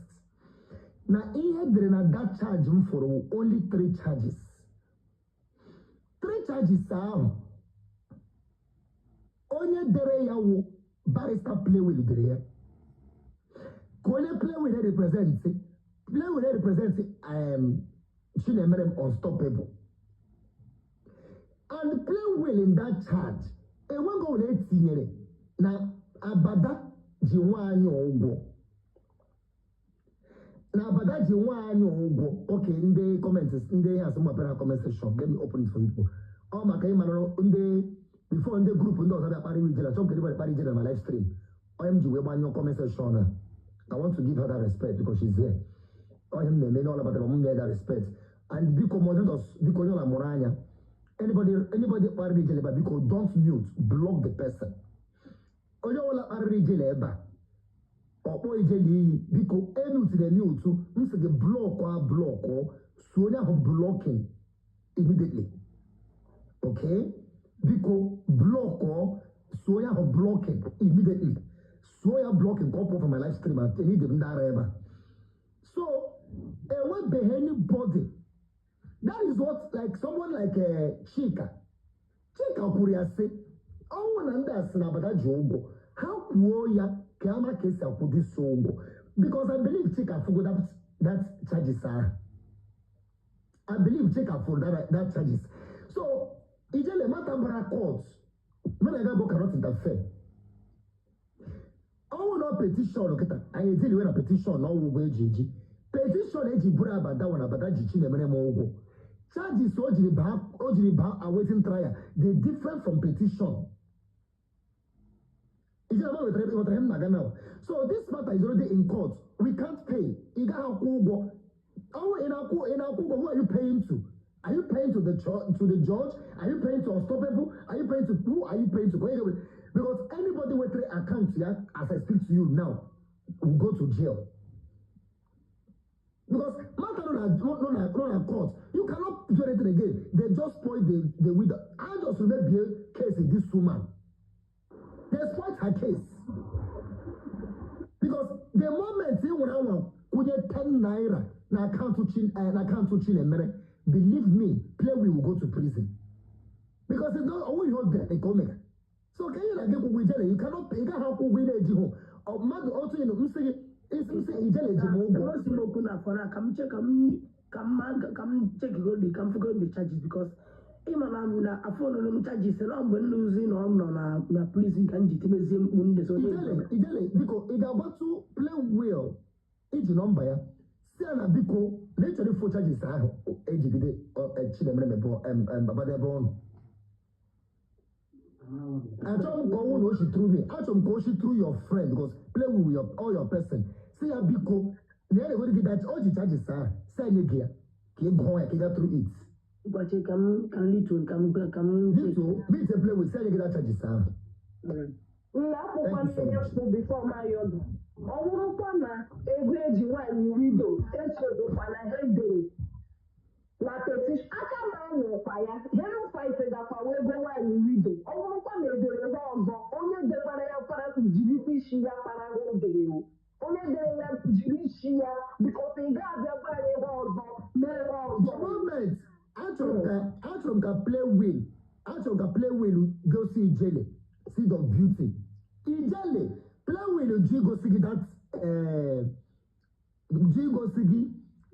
Now, here there is that charge for only 3 charges. 3 charges are onye dere ya wo barrister play with dere ya. Onye play with represent Chinemerem unstoppable. And play will in that charge. And one go let see now Abada Jiwani Ogo. Now Abada Jiwani Ogo. Okay, in the comments, in the has some comment section. Let me open it for you. Oh my God, before in the group, in those other party region, some people party in my live stream. OMG, we want your comment section. I want to give her that respect because she's here. I am the all about the woman that respect. And because la moranya, anybody party but because don't mute, block the person. Oyo wala party jeleba. Opo ijeli because mute the mute, must get block so they are blocking immediately. Okay? Because block so they are blocking immediately. So you are blocking couple from my live stream and any them. So won't be anybody. That is what like someone like Chika Korea say, oh one understand about Jogo. How ya Kama Kesa put this songo? Because I believe Chika forgot that charges are. I believe Chika for that charges. So Ijele Matabara courts. Menagabo cannot interfere. Oh no petition okita I tell you when a petition no wo GG petition eji bura Abada wana Abada jichi na mere mo ogo charges ojiri ba awaiting trial they different from petition is about what him naga now. So this matter is already in court. We can't pay iga hakugo. Oh in akugo who are you paying to? Are you paying to the judge? Are you paying to unstoppable? Are you paying to who are you paying to? Because anybody with an account here, as I speak to you now, will go to jail. Because matter not a court. You cannot do anything again. They just spoiled the widow. I just remember a case in this woman. They spoiled her case. Because the moment you want to 10 naira na account to chin believe me, play we will go to prison. Because it's not always hold the economic. So can you like you cannot pay how we let you or mad also you know say it's ijele come check the charges because na afọ charges na mgbe losing on na prison can jitimezi mpunde so ijele because it about to play well iji number ya see na biko nature for charges ahụ ejigide Chinemere mebo Abada ebe I don't go through me. I don't go through your friend because play with all your person. See a biko. Never going to get that all the charges are. Say again. Keep going. Keep that through it. But you can little little. Me to play with. Say again that charges are. Before my yoga. All pana a grade one widow. That's the pana head. La petition, I fire. They don't fight that for we go while we do. Oh, come here, they don't go. Only the para judicial para go there. Only the judicial because they got their para go. The moment Achonka play will go see Ijele, seed of beauty. Ijele play will go see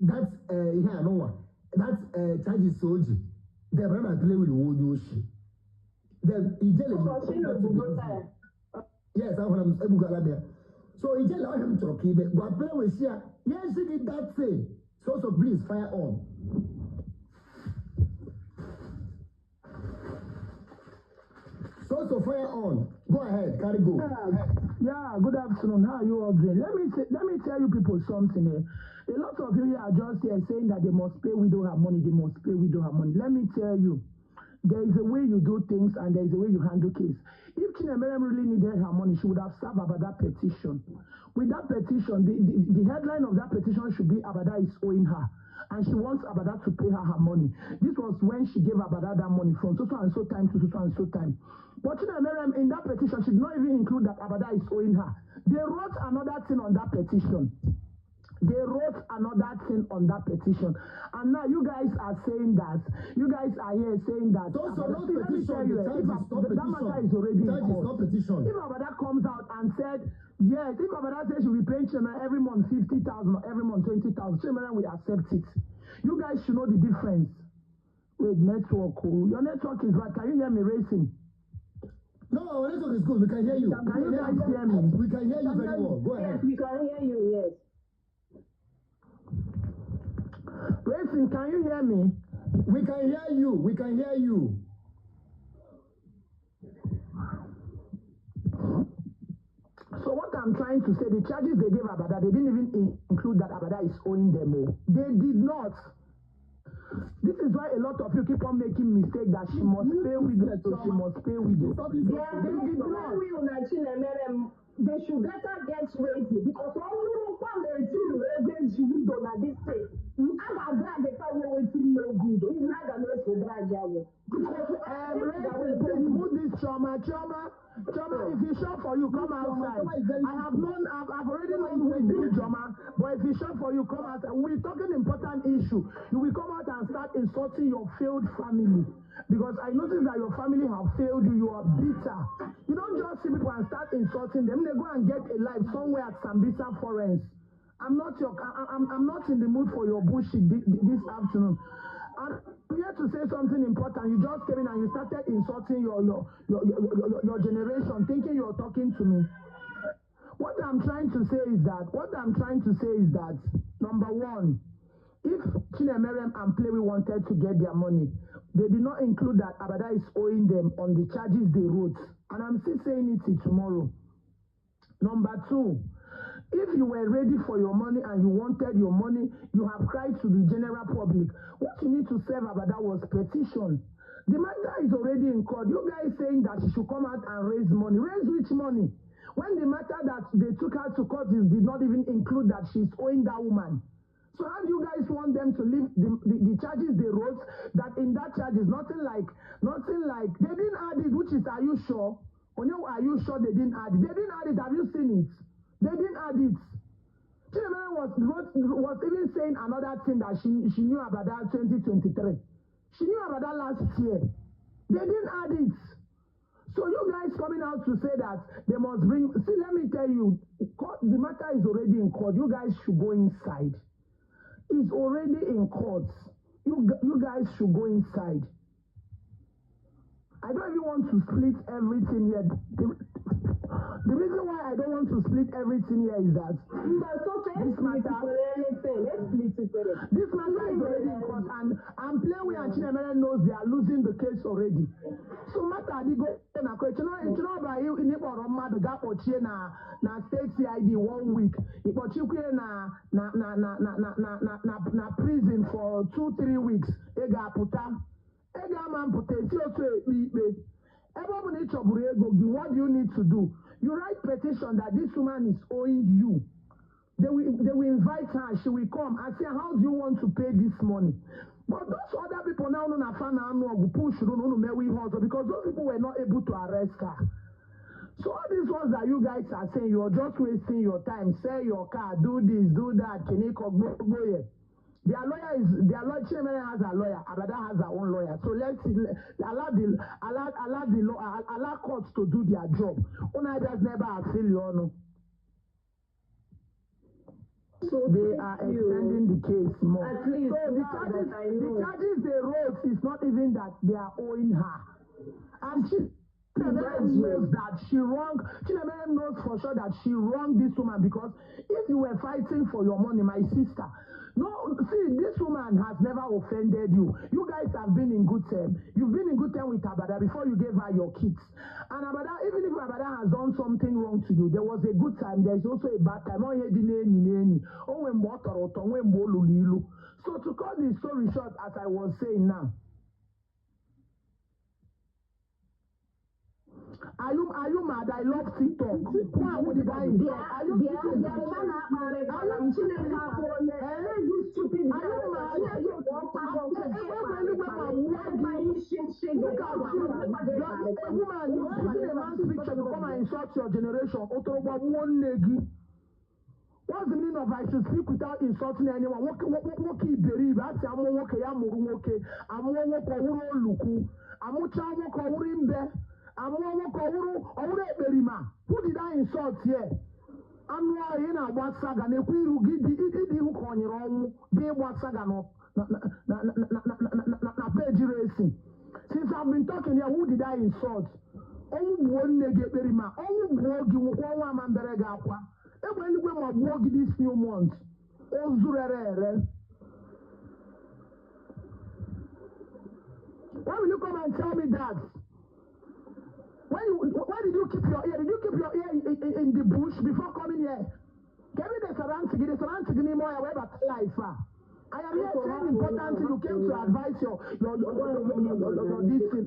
that here no one. That charges Soji. They rather play with Wodoshi. Then Ijele. Yes, I'm from Ebugalabia. So Ijele let him talk. But play with Shia. Yes, she did that thing. So please fire on. So fire on. Go ahead, carry go. Yeah, good afternoon. How are you all doing? Let me tell you people something here. A lot of you are just here saying that they must pay widow her money, they must pay widow her money. Let me tell you, there is a way you do things and there is a way you handle case. If Chinemere really needed her money, she would have served Abada petition. With that petition, the headline of that petition should be Abada is owing her. And she wants Abada to pay her money. This was when she gave Abada that money from so and so time to so and so time. But Chinemere in that petition, she did not even include that Abada is owing her. They wrote another thing on that petition. They wrote another thing on that petition. And now you guys are saying that, you guys are here saying that. So not see, let me tell you, petition. that matter is already in court. Not petition. If Abada comes out and said, yes, if Abada says she'll be paying Children every month 50,000 or every month 20,000, Children will accept it. You guys should know the difference. Wait, network. Your network is right. Can you hear me racing? No, our network is good. We can hear you. Can you guys hear me? We can hear you very well. Go ahead. Yes, we can hear you, yes. Racing, can you hear me? We can hear you. We can hear you. So what I'm trying to say, the charges they gave Abada, they didn't even include that Abada is owing them. They did not. This is why a lot of you keep on making mistake that she must pay with it, so she must pay with it. They should better get ready because all you find the team against you don't at this stage. I'm glad they found no waiting no good. It's not a mess for Braja. Please move this trauma, if it's short for you, come outside. I've already known who is doing trauma, but if it's short for you, come outside. We're talking important issue. You will come out and start insulting your failed family. Because I noticed that your family have failed you, you are bitter. You don't just see people and start insulting them. They go and get a life somewhere at Sambisa Forest. I'm not in the mood for your bullshit this afternoon. I'm here to say something important. You just came in and you started insulting your generation, thinking you're talking to me. What I'm trying to say is that, number one, if Chinemerem and Plewi wanted to get their money, they did not include that Abada is owing them on the charges they wrote. And I'm still saying it till tomorrow. Number two, if you were ready for your money and you wanted your money, you have cried to the general public. What you need to serve Abada was petition. The matter is already in court. You guys saying that she should come out and raise money. Raise which money? When the matter that they took her to court did not even include that she's owing that woman. So how do you guys want them to leave the charges they wrote, that in that charge is nothing like, they didn't add it, which is, are you sure? Are you sure they didn't add it? They didn't add it, have you seen it? They didn't add it. Chinemere was even saying another thing that she knew about that 2023. She knew about that last year. They didn't add it. So you guys coming out to say that they must bring, see, let me tell you, the matter is already in court. You guys should go inside. It's already in court. You guys should go inside. I don't even want to split everything here. The reason why I don't want to split everything here is that this matter is already in court, and Plewi and Chinemere knows they are losing the case already. So matter they go na question. You know by you in the gap or na state CID 1 week. If na prison for 2-3 weeks. What do you need to do? You write petition that this woman is owing you. They will invite her, she will come and say, how do you want to pay this money? But those other people now push because those people were not able to arrest her. So all these ones that you guys are saying, you're just wasting your time, sell your car, do this, do that, their lawyer, Chinemere has a lawyer, Abada has her own lawyer. So let's allow courts to do their job. Una just never appeal you. So they are extending the case more. At least so the charges they wrote is not even that they are owing her. And Chinemere knows that she wronged. Chinemere knows for sure that she wronged this woman, because if you were fighting for your money, my sister, no, see, this woman has never offended you. You guys have been in good term. You've been in good term with Abada before you gave her your kids. And Abada, even if Abada has done something wrong to you, there was a good time. There is also a bad time. So to cut the story short, as I was saying now, are you mad? I love TikTok. Why would I insult? Are you insult your generation. What's the meaning of I should speak without insulting anyone? What believe? That's I'm okay. I'm okay. I'm luku. I'm imbe. I'm berima. Who did I insult here? I'm not in a what saga. Ne kwiru gidi who kon your own. Be what saga no na page racing. Since I've been talking here, who did I insult? One nege berima. One man berega akwa. When we are working this new month, why will you come and tell me that? Why did you keep your ear? Did you keep your ear in the bush before coming here? Give me the surround to give more away but life. I am here saying important thing. You came to advise your this thing.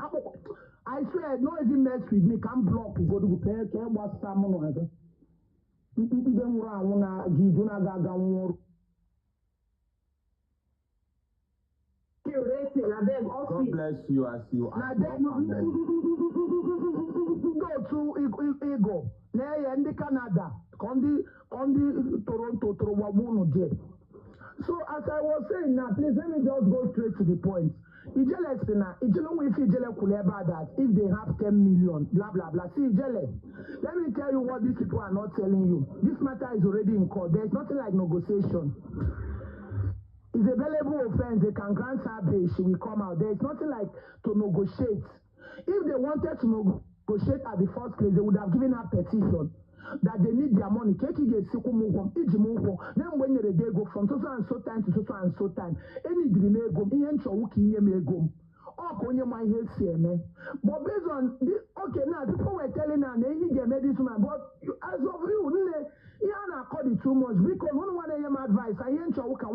I swear, no even mess with me. Can't block. Go to play. Can't watch someone. God bless you as you are. Go to Ego. There in the Canada. On the Toronto So as I was saying now, please let me just go straight to the point. If they have 10 million, blah blah blah. See, let me tell you what these people are not telling you. This matter is already in court. There's nothing like negotiation. It's a valuable offense. They can grant her bail. She will come out. There's nothing like to negotiate. If they wanted to negotiate at the first place, they would have given her petition that they need their money. Then when you go from so and so time to so and so time, any dream go, but based on this, okay, now people were telling her he get this woman, but as of you, you are called it too much because one advice. I ain't sure the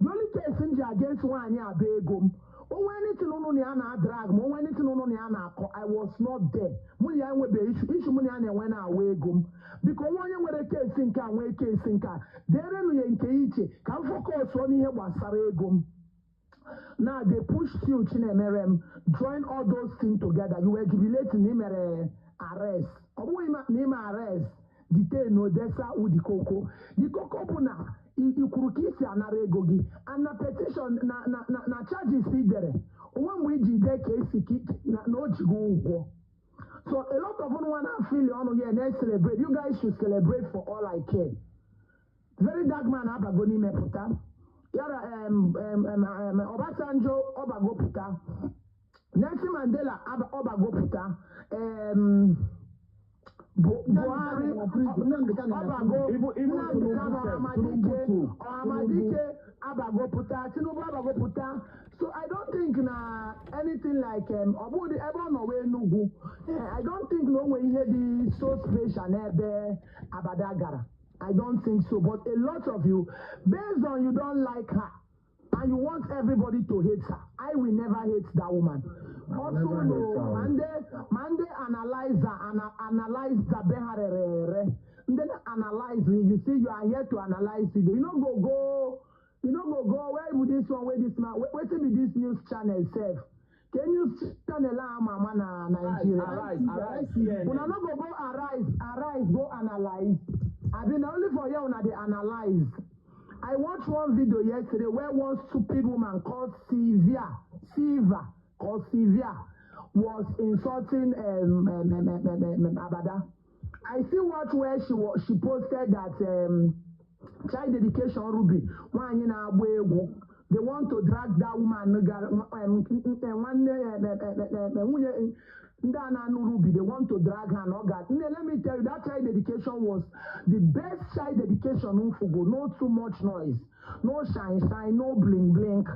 only case in against one year begum. I was not there. Because when you were a case in can wait case in can, there can focus on here was Saregum. Now they pushed you Chinemerem, join all those things together. You were jubilating him arrest. Arrest. Detain no desa udi koko. The koko puna. Ikurukisi anaregogi and na petition na charges there. When we did that case no jigo. So a lot of one wanna feel on here and they celebrate. You guys should celebrate for all I care. Very dark man abagoni me puta. Yara Obasanjo obago puta. Nelson Mandela obago puta. Buhari, so I don't think anything like I don't think no way here the so special Abada. I don't think so, but a lot of you, based on you don't like her and you want everybody to hate her, I will never hate that woman. Also, no, Monday analyze the behavior. Then analyze. You see, you are here to analyze it. You know, go. Where would this one? Where this man? Wait till this news channel self. Can you channel mama na Nigeria? Arise. When I not go arise, go analyze. I've been only for you when they analyze. I watched one video yesterday where one stupid woman called Sylvia was insulting Abada. I still watch where she posted that child dedication Ruby. They want to drag that woman. They want to drag her. Let me tell you, that child dedication was the best child dedication. No too much noise, no shine, no blink.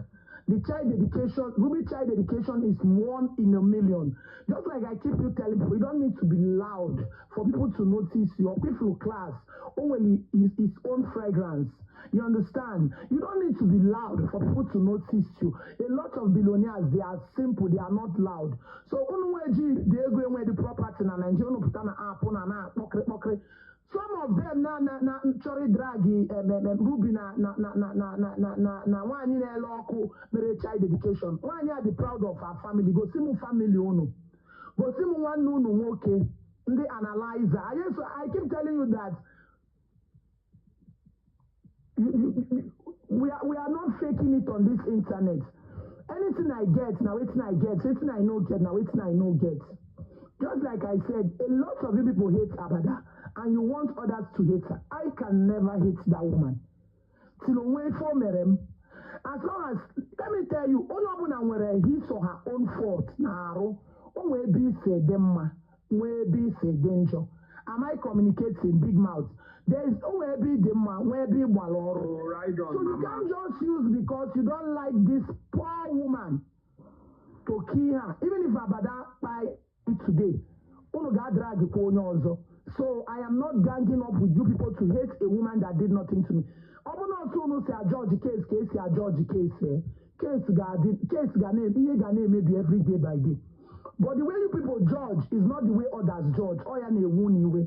The child dedication, Ruby child dedication is 1 in a million. Just like I keep you telling people, you don't need to be loud for people to notice your people class. Only is its own fragrance. You understand? You don't need to be loud for people to notice you. A lot of billionaires, they are simple, they are not loud. So, they go where the property in Nigeria, some of them na chori dragi Ruby na one in a local child education. One are the proud of our family. Go see family ono. Go see one no okay. They analyze. I keep telling you that we are not faking it on this internet. Anything I get, now it's I get. Anything I know get, now it's I know get. Just like I said, a lot of you people hate Abada, and you want others to hate her. I can never hate that woman. Till wait for merem. As long as, let me tell you, Onabuna where his or her own fault, Naro, or be say them, where be say danger. Am I communicating big mouth? There is where be the man, where be Waloro. Oh, right on, so you Mama. can't just use because you don't like this poor woman to kill her. Even if Abada by it today, Uno got drag also. So I am not ganging up with you people to hate a woman that did nothing to me. Obono also no say a judge case, a judge case, case name maybe every day by day. But the way you people judge is not the way others judge. Or way.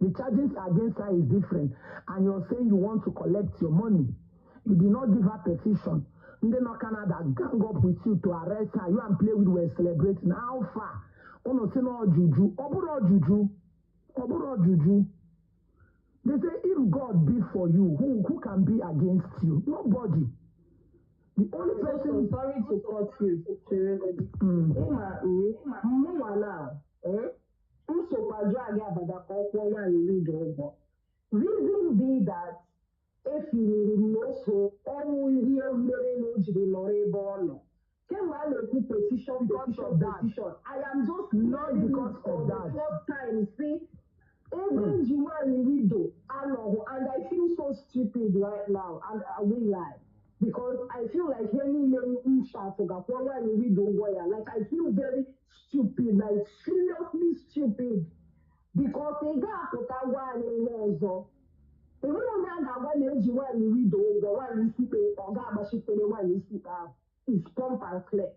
The charges against her is different, and you're saying you want to collect your money. You did not give her petition. They not Canada gang up with you to arrest her. You and play with were celebrating. How far? Ono say no juju. Oburo juju. Oburo juju. They say if God be for you, who can be against you? Nobody. The only person. Sorry to cut you. Reason be that if you know so, all here no petition. I am just not because of that. First time, see, every Jimani widow, and I feel so stupid right now, and I will lie. Because I feel like any man who shall forget like I feel very stupid, like seriously stupid. Because they got to that one also. If we don't have one widow, the one you sleep or gamma ship the one you sleep out is pump and clear.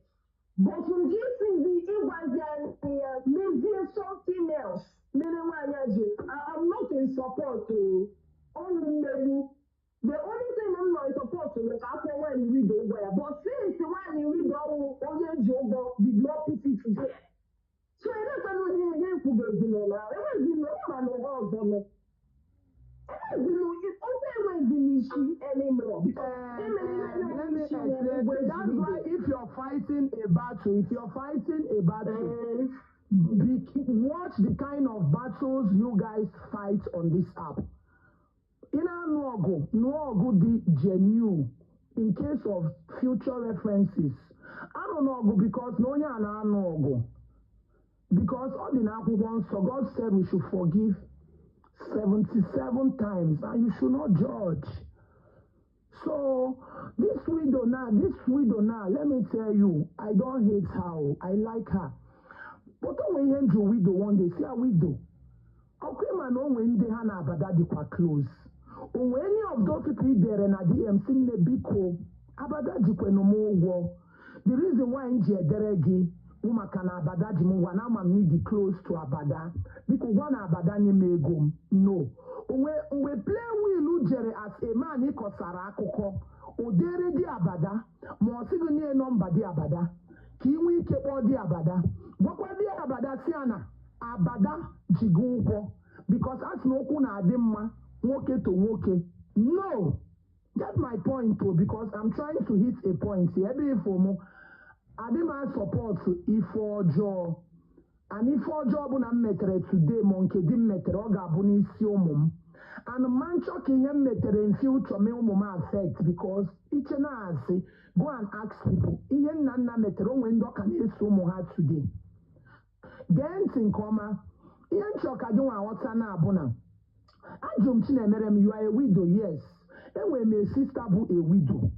But from giving it was maybe something else. I'm not in support to only maybe. The only thing I'm not in support to is after when you read over. But since the one you read over, only job did not put it together. So I don't know if you could get now. I don't know man or house on it. I don't know if only when you anymore. Let me explain. That's why if you're fighting a battle, watch the kind of battles you guys fight on this app. Ina no the genuine in case of future references. I don't know because no no because all the ones, so God said we should forgive 77 times and you should not judge. So this widow now, let me tell you, I don't hate her. I like her. But when you hear widow one day, see a widow. Okay, man, when they have Abada di kwa close. When any of those people there and at the MC ne biko, Abada di kwa no more war. The reason why in Deregi, Umakana Abada di mu wana ma need close to Abada because one Abada ni megum. No. We play we jere as a man ni kosara akoko. O dere di Abada, mo sigo ni number di Abada. Kiwi kepo di Abada. Wakwa di Abada siana. Abada jigunko because as no kuna ademma woke to woke. No, that's my point too because I'm trying to hit a point here. Every form ademma support ifo job and ifo job na metere today monkey dim metere oga buni si omum and man choking him metere in future me omum affect because each na say go and ask people iye na metere when do can eso mo ha today. Then in comma, Ian Chokajua Watana Abuna. Ajum Chinemerem, you are a widow, yes. And when my sister bu a widow.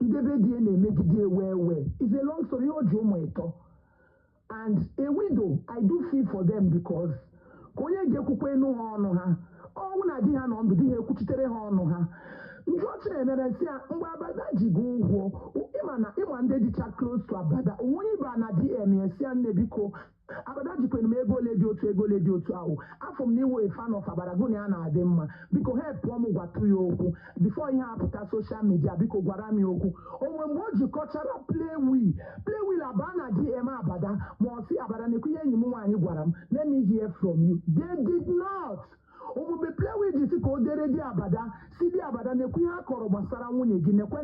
Ndebe DNA make it where. It's a long story, Ojo. And a widow, I do feel for them because Koye Gekukwe no honor. Oh, when I did hand on the day, Kuchitere honor. George Emery say, Abada Jigu, Iman did chat close to Abada. Only Bana DM, Sian Nebiko. Abada Jipin may go lady to our. I'm from New a fan of Abadagoniana Adema. Because help Pomu Watuyoku before you have to social media because Guaramioku. Oh, when what you cultural play with Abana DM Abada, Mosi Abadaniku Muani Guaram. Let me hear from you. They did not. Oh, we play with this called Abada. See the Abada nekwe ha kọrọ gbasara nwunye gị nekwe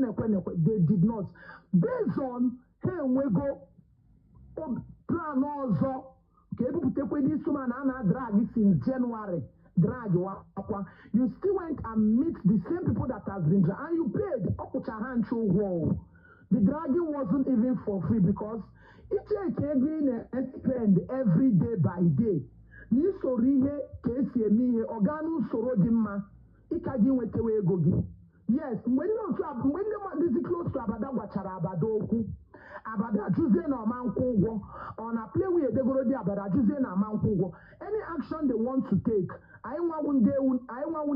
they did not based on ha enwego plan ọzọ ka ebuputekwe this woman a drag since January drag wakwa you still went and meet the same people that has been drag and you paid ọkụcha ha nche ụgwọ the dragging wasn't even for free because iche ego na-expend every day by day n'isoro ihe ka esi eme ihe ọga n'usoro dị mma ịka gị nwetawa ego gị yes mgbe ndị dịzi close to Abada gwachara Abada okwu Abada jụzie na ọma nkwụ ụgwọ ọ na play with edegoro dị Abada jụzie na ama nkwụ ụgwọ any action they want to take anyị nwanwu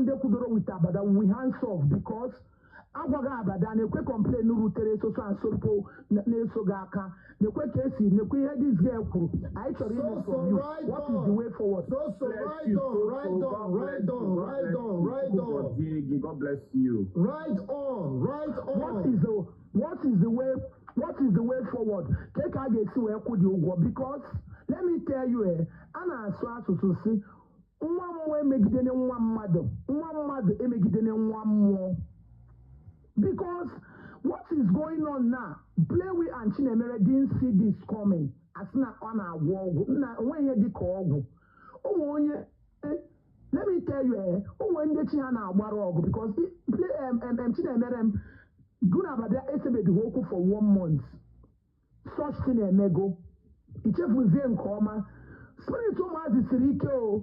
ndị kwudoro with Abada we hands off because agwaghị Abada na-ekwe complain rutere soso ansoro na-eso gị aka na-ekwe ka esi na-ekwe ihe this girl kwuru anyị chọrọ ime from you what is the way forward God bless you. Right on. What is the way forward? Take a ga-esi wee kwụ dị ụgwọ because let me tell you a na-asụ asụsụ si nwa mmụọ emegidene nwa mmadụ emegidene nwa mmụọ because what is going on now play with and Chinemere didn't see this coming as na ọ na-agwọ ọgwụ na onwe ihe dị ka ọgwụ ụmụ onye let me tell you ụmụ ndị chi ha na-agbara ọgụ because Chinemere Guna Abada esebedi okwu for 1 month such thing emego ichefuzie nke ọma spirit ụmụazị siri ike o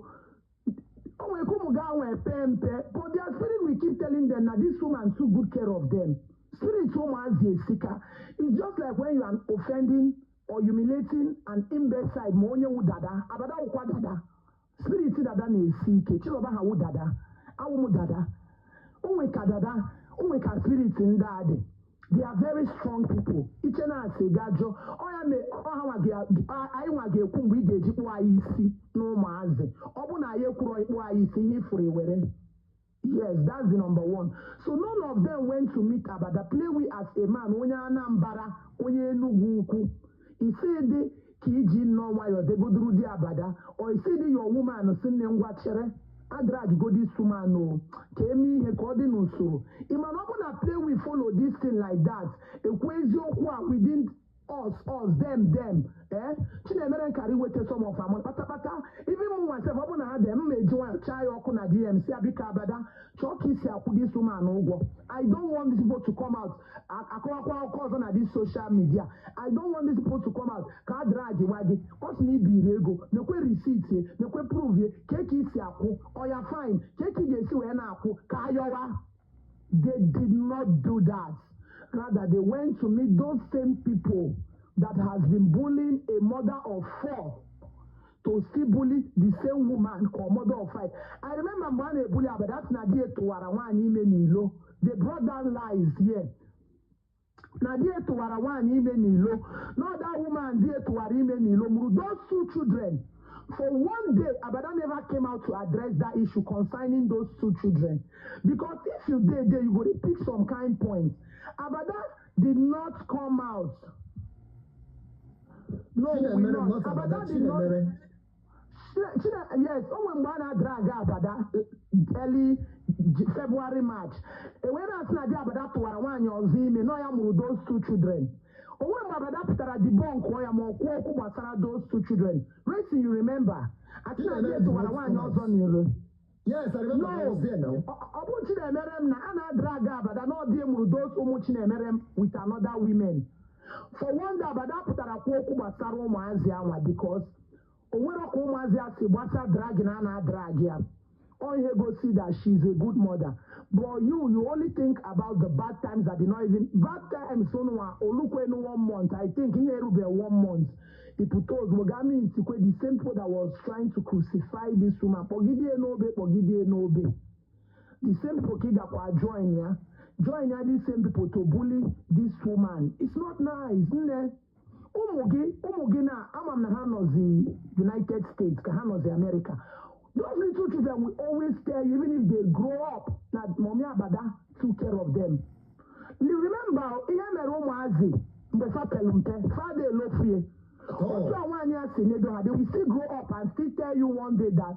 nwere ka ụmụ ga nwee mpe but their spirit will keep telling them na this woman took good care of them spirit ụmụazị esika it's just like when you are offending or humiliating an imbecile ma onye wu dada Abada wụkwa dada spirit dada na-esi ike Chizoba ha wu dada awụ m dada onwe ka dada onwe ka spirit ndị a dị they are very strong people iche na-asị gajọ anyị nwa ga-ekwu mgbe ị ga-eji kpụọ anyị isi n'ụmụazị ọ bụ na anyị ekwuru ịkpụ anyị isi ihe ifuru ewere yes that's the number one so none of them went to meet Abada play with as a man onye Anambra onye Enugu ukwu isi dị ka iji nnọọ nwayọ degoduru dị Abada or isi dị your woman si nne ngwa chere adrag go this woman o ka eme ihe ka ọ dị n'usoro ịmana ọ bụ na play we follow this thing like that ekwu eziokwu a within us them Chinemere nkari wete some of amon patapata even mụ myself ọ bụ na ha dị mma eji nwayọ chaa ya ọkụ na DMC abika Abada chọọ ka isi akwụ this woman ụgwọ I don't want these people to come out akọwakwa akụkọ ọzọ na this social media I don't want these people to come out ka a drag gwa gị ọ sị na ibiri ego nekwe receipt nekwe proof ka isi akwụ ọ ya fine ka ị ga-esi wee na-akwụ ka ayọwa they did not do that rather they went to meet those same people that has been bullying a mother of 4 to still bully the same woman or mother of 5. I remember when they bully Abada, that's Nadia Tuwarawan ime Nilo. They brought down lies here. Nadia Tuwarawan ime Nilo. Not that woman Nadia Tuwarime Nilo. Those 2 children. For 1 day, Abada never came out to address that issue concerning those 2 children. Because if you did, you go to pick some kind point. Abada did not come out. No, we not. Abada did not. Yes, when Bana drag Abada early February, March. And when I said Abada to one your zime, no, I am with those 2 children. When Abada put a debunk, I am on those 2 children. Racing, you remember? I think I did to one your son. Yes, I remember. I was there now. About Chinemere na ana drag Abada no dey mu those who Chinemere with another women. For one day Abada putara okwu gbasara ụmụazị anwa because onwere ka ụmụazị asị gbasa drag na ana drag ya. All here go see that she's a good mother. But you only think about the bad times that did not even bad times onwa olukwe no 1 month. I think in Erube 1 month. It put those Mogami Ntikwe, the same people that was trying to crucify this woman. Pogidie no be. The same people join these same people to bully this woman. It's not nice, isn't it? Umugi na amam na hanozi United States, hanozi America. Those little children will always tell you, even if they grow up, that Mommy Abada took care of them. You remember, they will still grow up and still tell you one day that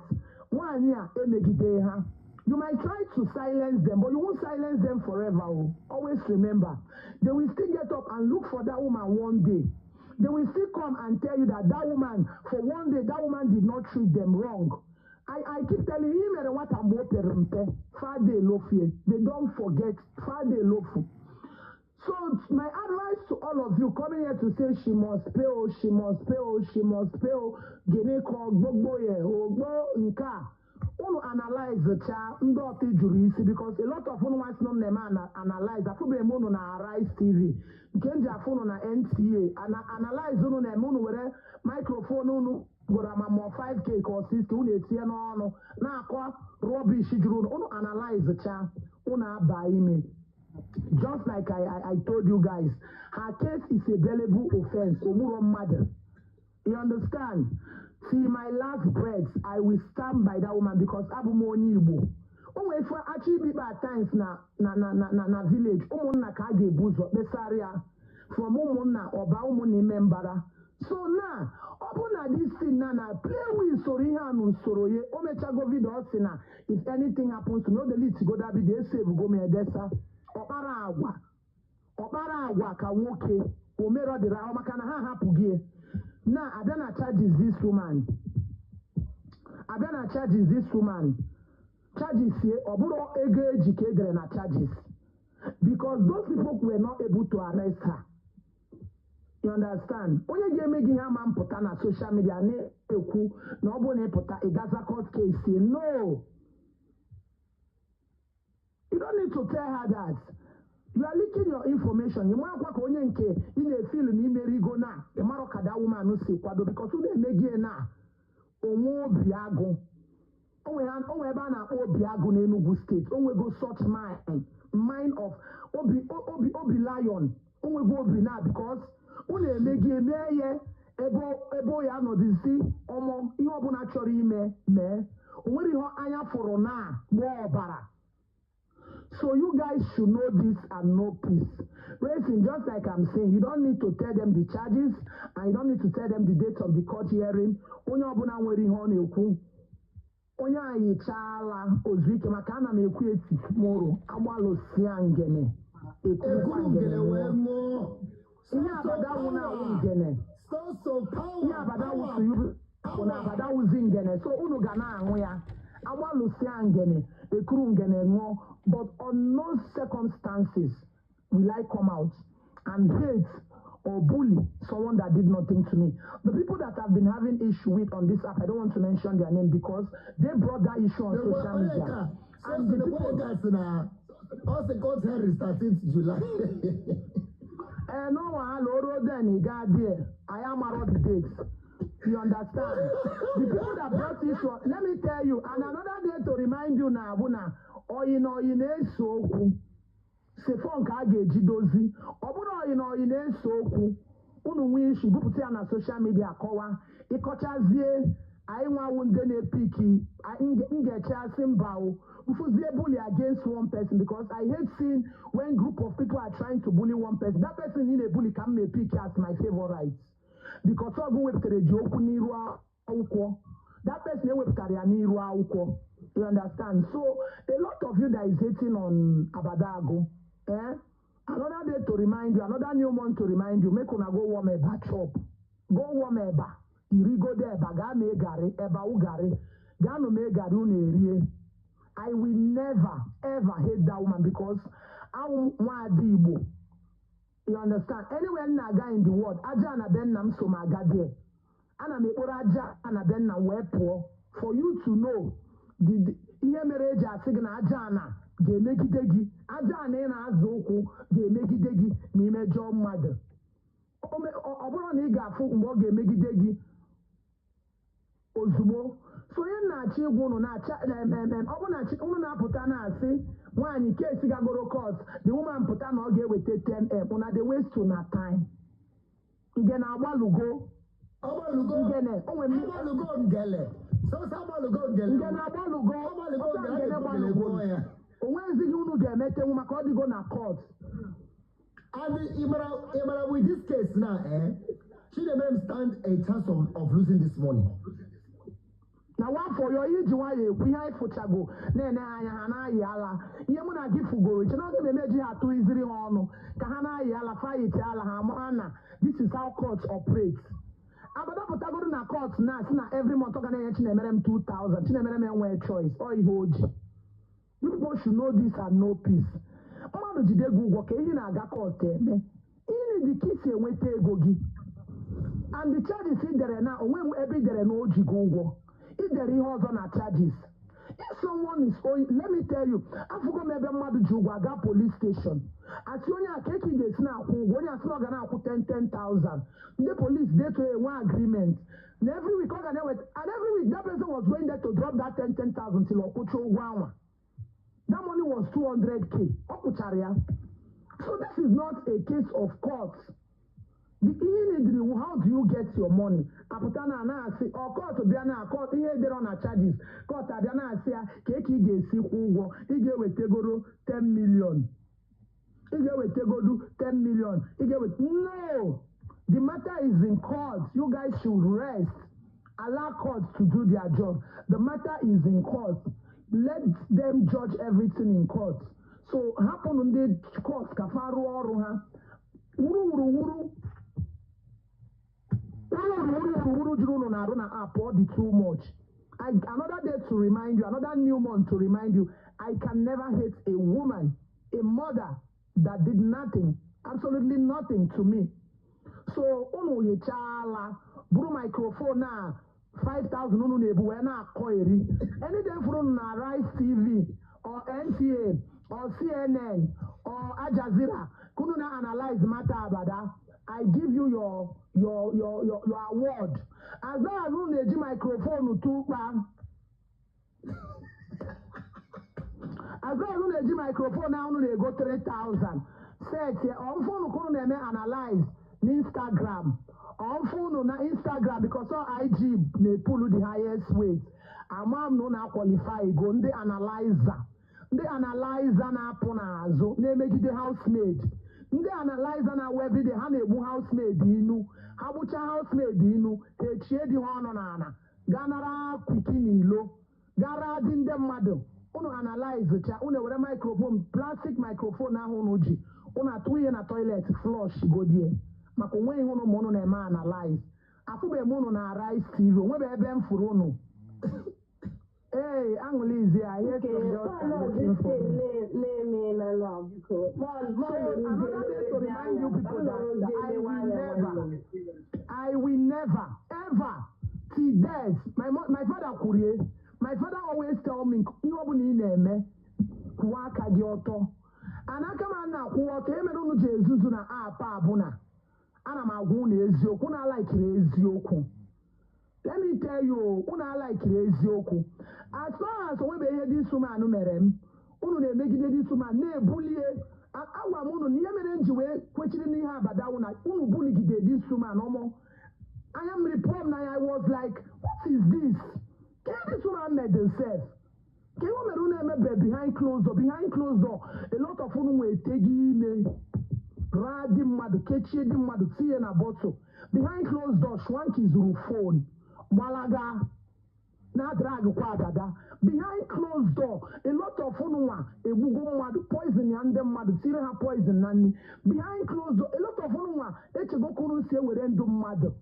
one year emegide ha You might try to silence them, but you won't silence them forever. Oh. Always remember, they will still get up and look for that woman one day. They will still come and tell you that that woman, for one day, that woman did not treat them wrong. I keep telling him what I'm hoping. They don't forget. So my advice to all of you coming here to say she must pay, she must pay, she must pay, gene call Unu analyze the child, because a lot of unu wants them analyze. I feel unu na Arise TV, Kenja phone na NTA, analyze unu na unu where microphone unu gora more 5K or 6K unu etie no na akwa rubbish unu analyze the child, unu buy me. Just like I told you guys, her case is a bailable offense. You understand? See, my last breath, I will stand by that woman because Abu Monibu. If I actually be at times na village, na kage buzo, besaria from umuna or baumuni membara. So now, open this thing na play with Sorihan Soroye, Omechago video sina. If anything happens to know the lead to go that be they save go me desa. Okpara agwa ka nwoke omero dira o maka na ha hapu gie na Abada charges this woman charges here oburo ego ejike edere na charges because those people were not able to arrest her. You understand? Onye ga-eme gị ha ma mpụta na social media na-ekwu na ọ bụ na ịpụta ịgaza court case. No. You don't need to tell her that. You are leaking your information. You want to onye nke in a feel ni merigo na. The maroka that woman no say kwado because who dey make na onwo biago. Onwe eba na obiago na Enugu state. Onwe go such mind of obi lion. Onwe go obi na because une emegi emeye ebo ya no disi omo ihe obuna chọrọ ime me. Onwere ihe anya foro na mo obara. So you guys should know this and know peace. Racing, just like I'm saying, you don't need to tell them the charges and you don't need to tell them the date of the court hearing. Onye ọbụla nwere ihe ọ na-ekwu. Onye anyị chaala ozuike maka ana m ekwu eti mụrụ agbalụsịa ngene. Ekuru ngene wee mụọ. Ihe Abada wụ na awụ ngene. Ihe Abada wụ to you bụ na Abada wụzi ngene. So unu ga na-aṅụ ya. Agbalụsịa ngene. Ekuru ngene ṅụọ. But on no circumstances will I come out and hate or bully someone that did nothing to me. The people that I've been having issue with on this app, I don't want to mention their name because they brought that issue on social media. And the people that also got her starting July. No one already then he got there. I am around the dates. You understand? The people that brought issue, let me tell you, and another day to remind you now, Abuna. Oyi na-eso okwu sefon ka a ga-eji dozi ọ bụrụ oyi na-eso okwu unu nwee ishi bupụta ya na social media akọwa ịkọchazie anyị nwawu ndị na-epiki m ga-echasị mba o mfụzie bully against one person because I hate seeing when group of people are trying to bully one person. That person in a bully can make pick as my favorite because ọ bụ wepụtara ji okwu n'iru akwụkwọ. That person wepụtara ya n'iru akwụkwọ. You understand? So a lot of you that is hating on Abadago, another day to remind you, another new month to remind you, make una go warm eba chop. Go warm eba. Iri go there, baga me gari, eba ugari. Gano me gari unerie. I will never ever hate that woman because I want Igbo. You understand? Anywhere naga in the world, aja na ben nam so maga there. Ana me oraja ana ben na wepo for you to know. Ihe mere eji asị gị na aja ana ga-emegide gị aja ana ị na-azụ ụkwụ ga-emegide gị ma imejọọ mmadụ ọ bụrụ na ị ga-afụ mgbe ọ ga-emegide gị ozugbo so onye na-achị ịgwa ụnụ na-acha ọ bụ na ụnụ na-apụta na-asị nwaanyị kesi gagoro court the woman pụta na ọ ga-eweta 10M ụna the waste na time nge na-agbalụgo ngene o nwere ngele onwezighị unu ga-emetenwu maka ọ dịgo na court. And Imara with this case now, she may stand a chance of losing this money. Na na one for your iji nwa ya ekwu ihe anyị fụchago na-ene anya ha na-ayị ala ihe mụ na gị fugoro iche na oge na-emeji ha atụ iziri ha ọnụ ka ha na-ayị ala fayiti ala ha mara na this is how court operates. Abada pụtagoro na court na asị na every month ọ ga na-enye Chinemere m 2,000 Chinemere m enwee choice ọ ihe oji. You people should know this and know peace. Mmadụ jide gị ụgwọ ka ihe na-aga court eme ihe dị ka isi enweta ego gị and the charges ị dere na onwe ebe ị dere na o ji gị ụgwọ ị dere ihe ọzọ na charges. If someone is owing, let me tell you, afụgo m ebe mmadụ ji ụgwọ aga police station asị onye a ka eke ị ga-esi na-akwụ ụgwọ onye asị na ọ ga na-akwụ 10,000 ndị police deto enwe agreement na every week ọ ga na-eweta and every week that person was going there to drop that 10,000 till ọ kwụcha ụgwọ anwa. That money was 200k. So this is not a case of court. The how do you get your money? Aputana na say or court biana court ihe dey on charges. Court biana say keke ga-esi ụgwọ ị ga-ewetegoro 10 million. Ị ga-ewetegoro 10 million. No. The matter is in court. You guys should rest. Allow courts to do their job. The matter is in court. Let them judge everything in court. So happen on the court kafaru ọrụ ha. Wuru juru na arụ na app all the too much. Another day to remind you, another new month to remind you, I can never hate a woman, a mother that did nothing, absolutely nothing to me. So unu yechala buru microphone na 5,000 unu na-ebu wee na-akọ eri. Anything from na Rise TV or NTA or CNN or Al Jazeera kunu na analyze matter Abada. I give you your award. As long as unu na-eji microphone tukpa. As long as unu na-eji microphone na unu na-ego 3,000. Set on phone kunu na-eme analyze n'Instagram. On phone na Instagram because all IG they pull the highest weight. Amam no na qualify go ndị analyzer. Ndị analyzer na apụ n'azụ na-emegide housemaid. Ndị analyzer na every day ha na-egbu housemaid inu. Ha gbucha housemaid inu, ha echie dị ha ọnụ n'ala. Ganara kwiki n'ilo. Gara dị ndị mmadụ. Unu analyze cha, unu were microphone, plastic microphone ahụ unu ji. Unu atụ ihe na toilet flush go die. Maka onwe ihe unu ma unu na-eme analyze. Afụbe m unu na Rise TV, onwebe ebe m furu unu. Hey, Anglizi, I hear from your another day to remind you people that I will never, ever, till death. My father Kurie, my father always tell me, you open in name, kuwaka gyoto. And I come on now, kuwaka emerunu Jesus na apa abuna. Ana maguni ezioku, na like ezioku. Let me tell you, una like ezioku. As far as we be this woman merem, unu na megide this woman na ebulie. Awa munu ni yemere njiwe kwechiri ni ha Abada una unu buligide this woman omo. I am reformed and I was like, what is this? Can this woman made themselves? Can you remember behind closed door? Behind closed door, a lot of unu were taking me. Radi madu, kechi di madu, tiye na bottle. Behind closed door, Shwanki's phone. Malaga na drag kwa Abada. Behind closed door, a lot of unwa, a bugo mad poison and them mad, tire ha poison nani. Behind closed door, a lot of unwa, echegokunu se werendo mad.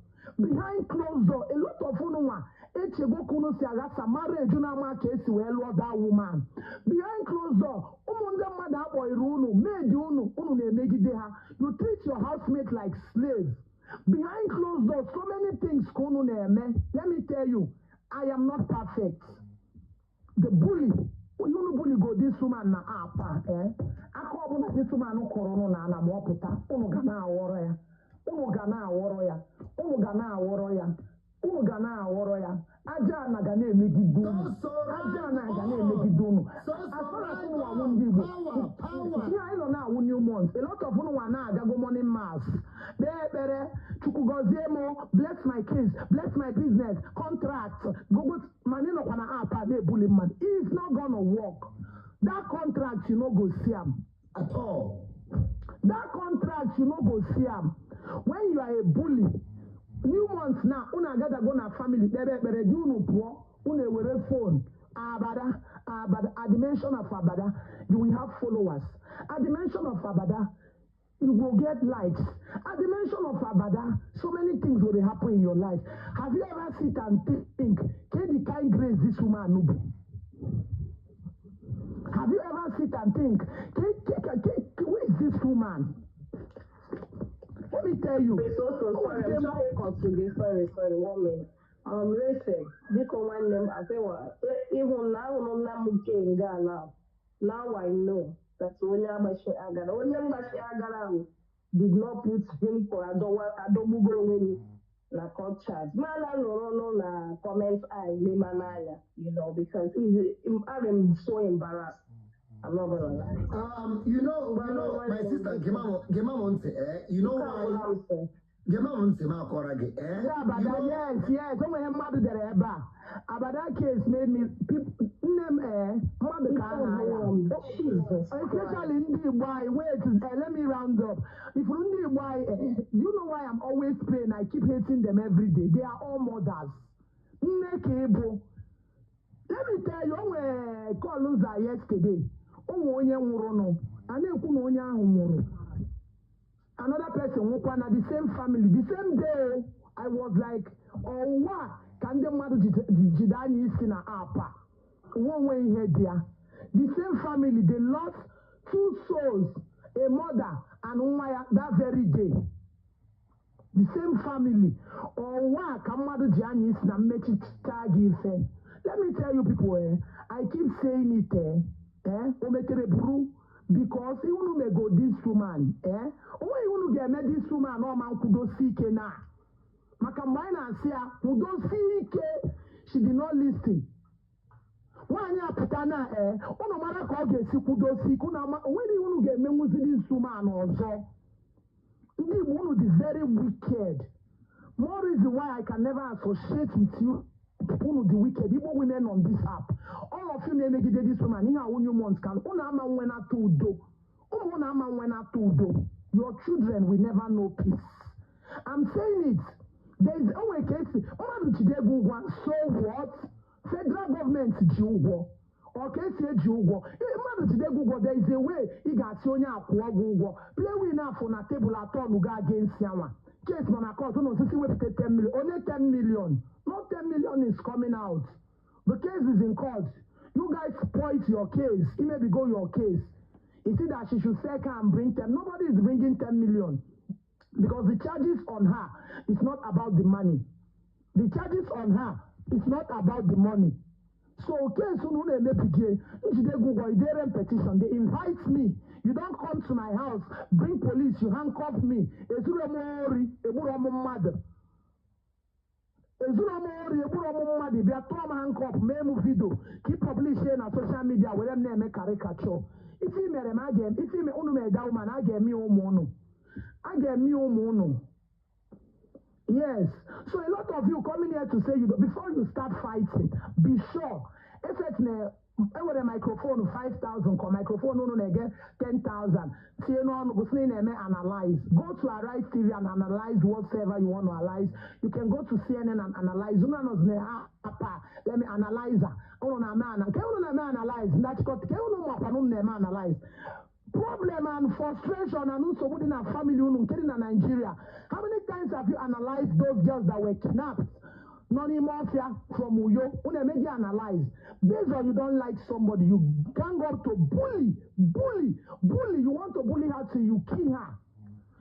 Behind closed door, a lot of unwa, echegokunu se agasa marriage na ma kesi we love that woman. Behind closed door, umunde mad abo irunu, made unu na emegide ha. You treat your housemate like slaves. Behind closed doors, so many things kunu na-eme. Let me tell you, I am not perfect. The bully, you bully go this woman na apa, Ako ọbụla this woman kọrọ na ana mọpụta, unu ga na-awọrọ ya. Unu ga na-awọrọ ya. Unu ga na-awọrọ ya. Unu ga na-awọrọ ya. Aja na ga na-emegide unu. Aja na ga na-emegide unu. As far as unu awụ ndị Igbo, ihe anyị nọ na-awụ new month. A lot of unu wa na-agago morning mass. Bere, Chukwugozie mo, bless my kids, bless my business, contract. Go manino kwana apa de bully man. It's not gonna work. That contract you no go see am at all. That contract you no go see am. When you are a bully, new month now, una gada go na family, bere do no poor. Une with a phone. Abada, at the mention of Abada, you will have followers. At the mention of Abada, you will get likes. At the mention of Abada, so many things will happen in your life. Have you ever sit and think, can the kind grace this woman know? Have you ever sit and think, who is this woman? Let me tell you. Sorry, I'm trying to get sorry, 1 minute. Listen, this one name, I say what, even now, now I know that Onyabashi Agara did not put him for Adobugo na court charge. Mala no na comment you know, because I'm so embarrassed. I'm not gonna lie. You know, my sister Gemma you know why? Gemma yes. Oh my mother there, Abada case made me people name mother especially in the boy. Wait, let me round up. If you need why, you know why I'm always praying. I keep hating them every day. They are all mothers. Let me tell you, when call loser yesterday. Oh, another person who can the same family, the same day. I was like, oh, what can the mother Jidani is in a apa? One way here, dear. The same family, they lost 2 souls, a mother and Umaya that very day. The same family. Or what can mother Jidani is na make it tag. Let me tell you people, I keep saying it, because even may go this woman, even get met this woman, no man could do seek na. Makambina and Sia, who don't see she did not listen. One year Putana, no matter how get sick, who don't see, when you get members of this woman also. They want to be very wicked. More reason why I can never associate with you. People the wicked, even women on this app. All of you name this woman, here when you months can your children will never know peace. I'm saying it. There is always case. So what? Federal government Jugo. Okay, say Jugo. There is a way you got Sonia Google. Play with enough on a table at all against Yama. Case on a court, no, 10 million. Only 10 million. Not 10 million is coming out. The case is in court. You guys point your case. It may be go your case. You see that she should say and bring 10. Nobody is bringing 10 million. Because the charges on her is not about the money. The charges on her is not about the money. So case soon they begin. They Google, they petition. They invite me. You don't come to my house, bring police, you handcuff me. Mother. Keep publishing on social media with them name caricature. If you me again, if you me unu that woman, I get me omono. I get me omono. Yes. So a lot of you coming here to say before you start fighting, be sure. If it's a microphone 5,000, microphone no get 10,000. See analyze. Go to Arise TV and analyze whatever you want to analyze. You can go to CNN and analyze. Let me analyze. Analyze. Problem and frustration and also within a family in Nigeria. How many times have you analyzed those girls that were kidnapped? Mafia from Uyo, when you analyze, based on you don't like somebody, you can go to bully. You want to bully her till you kill her.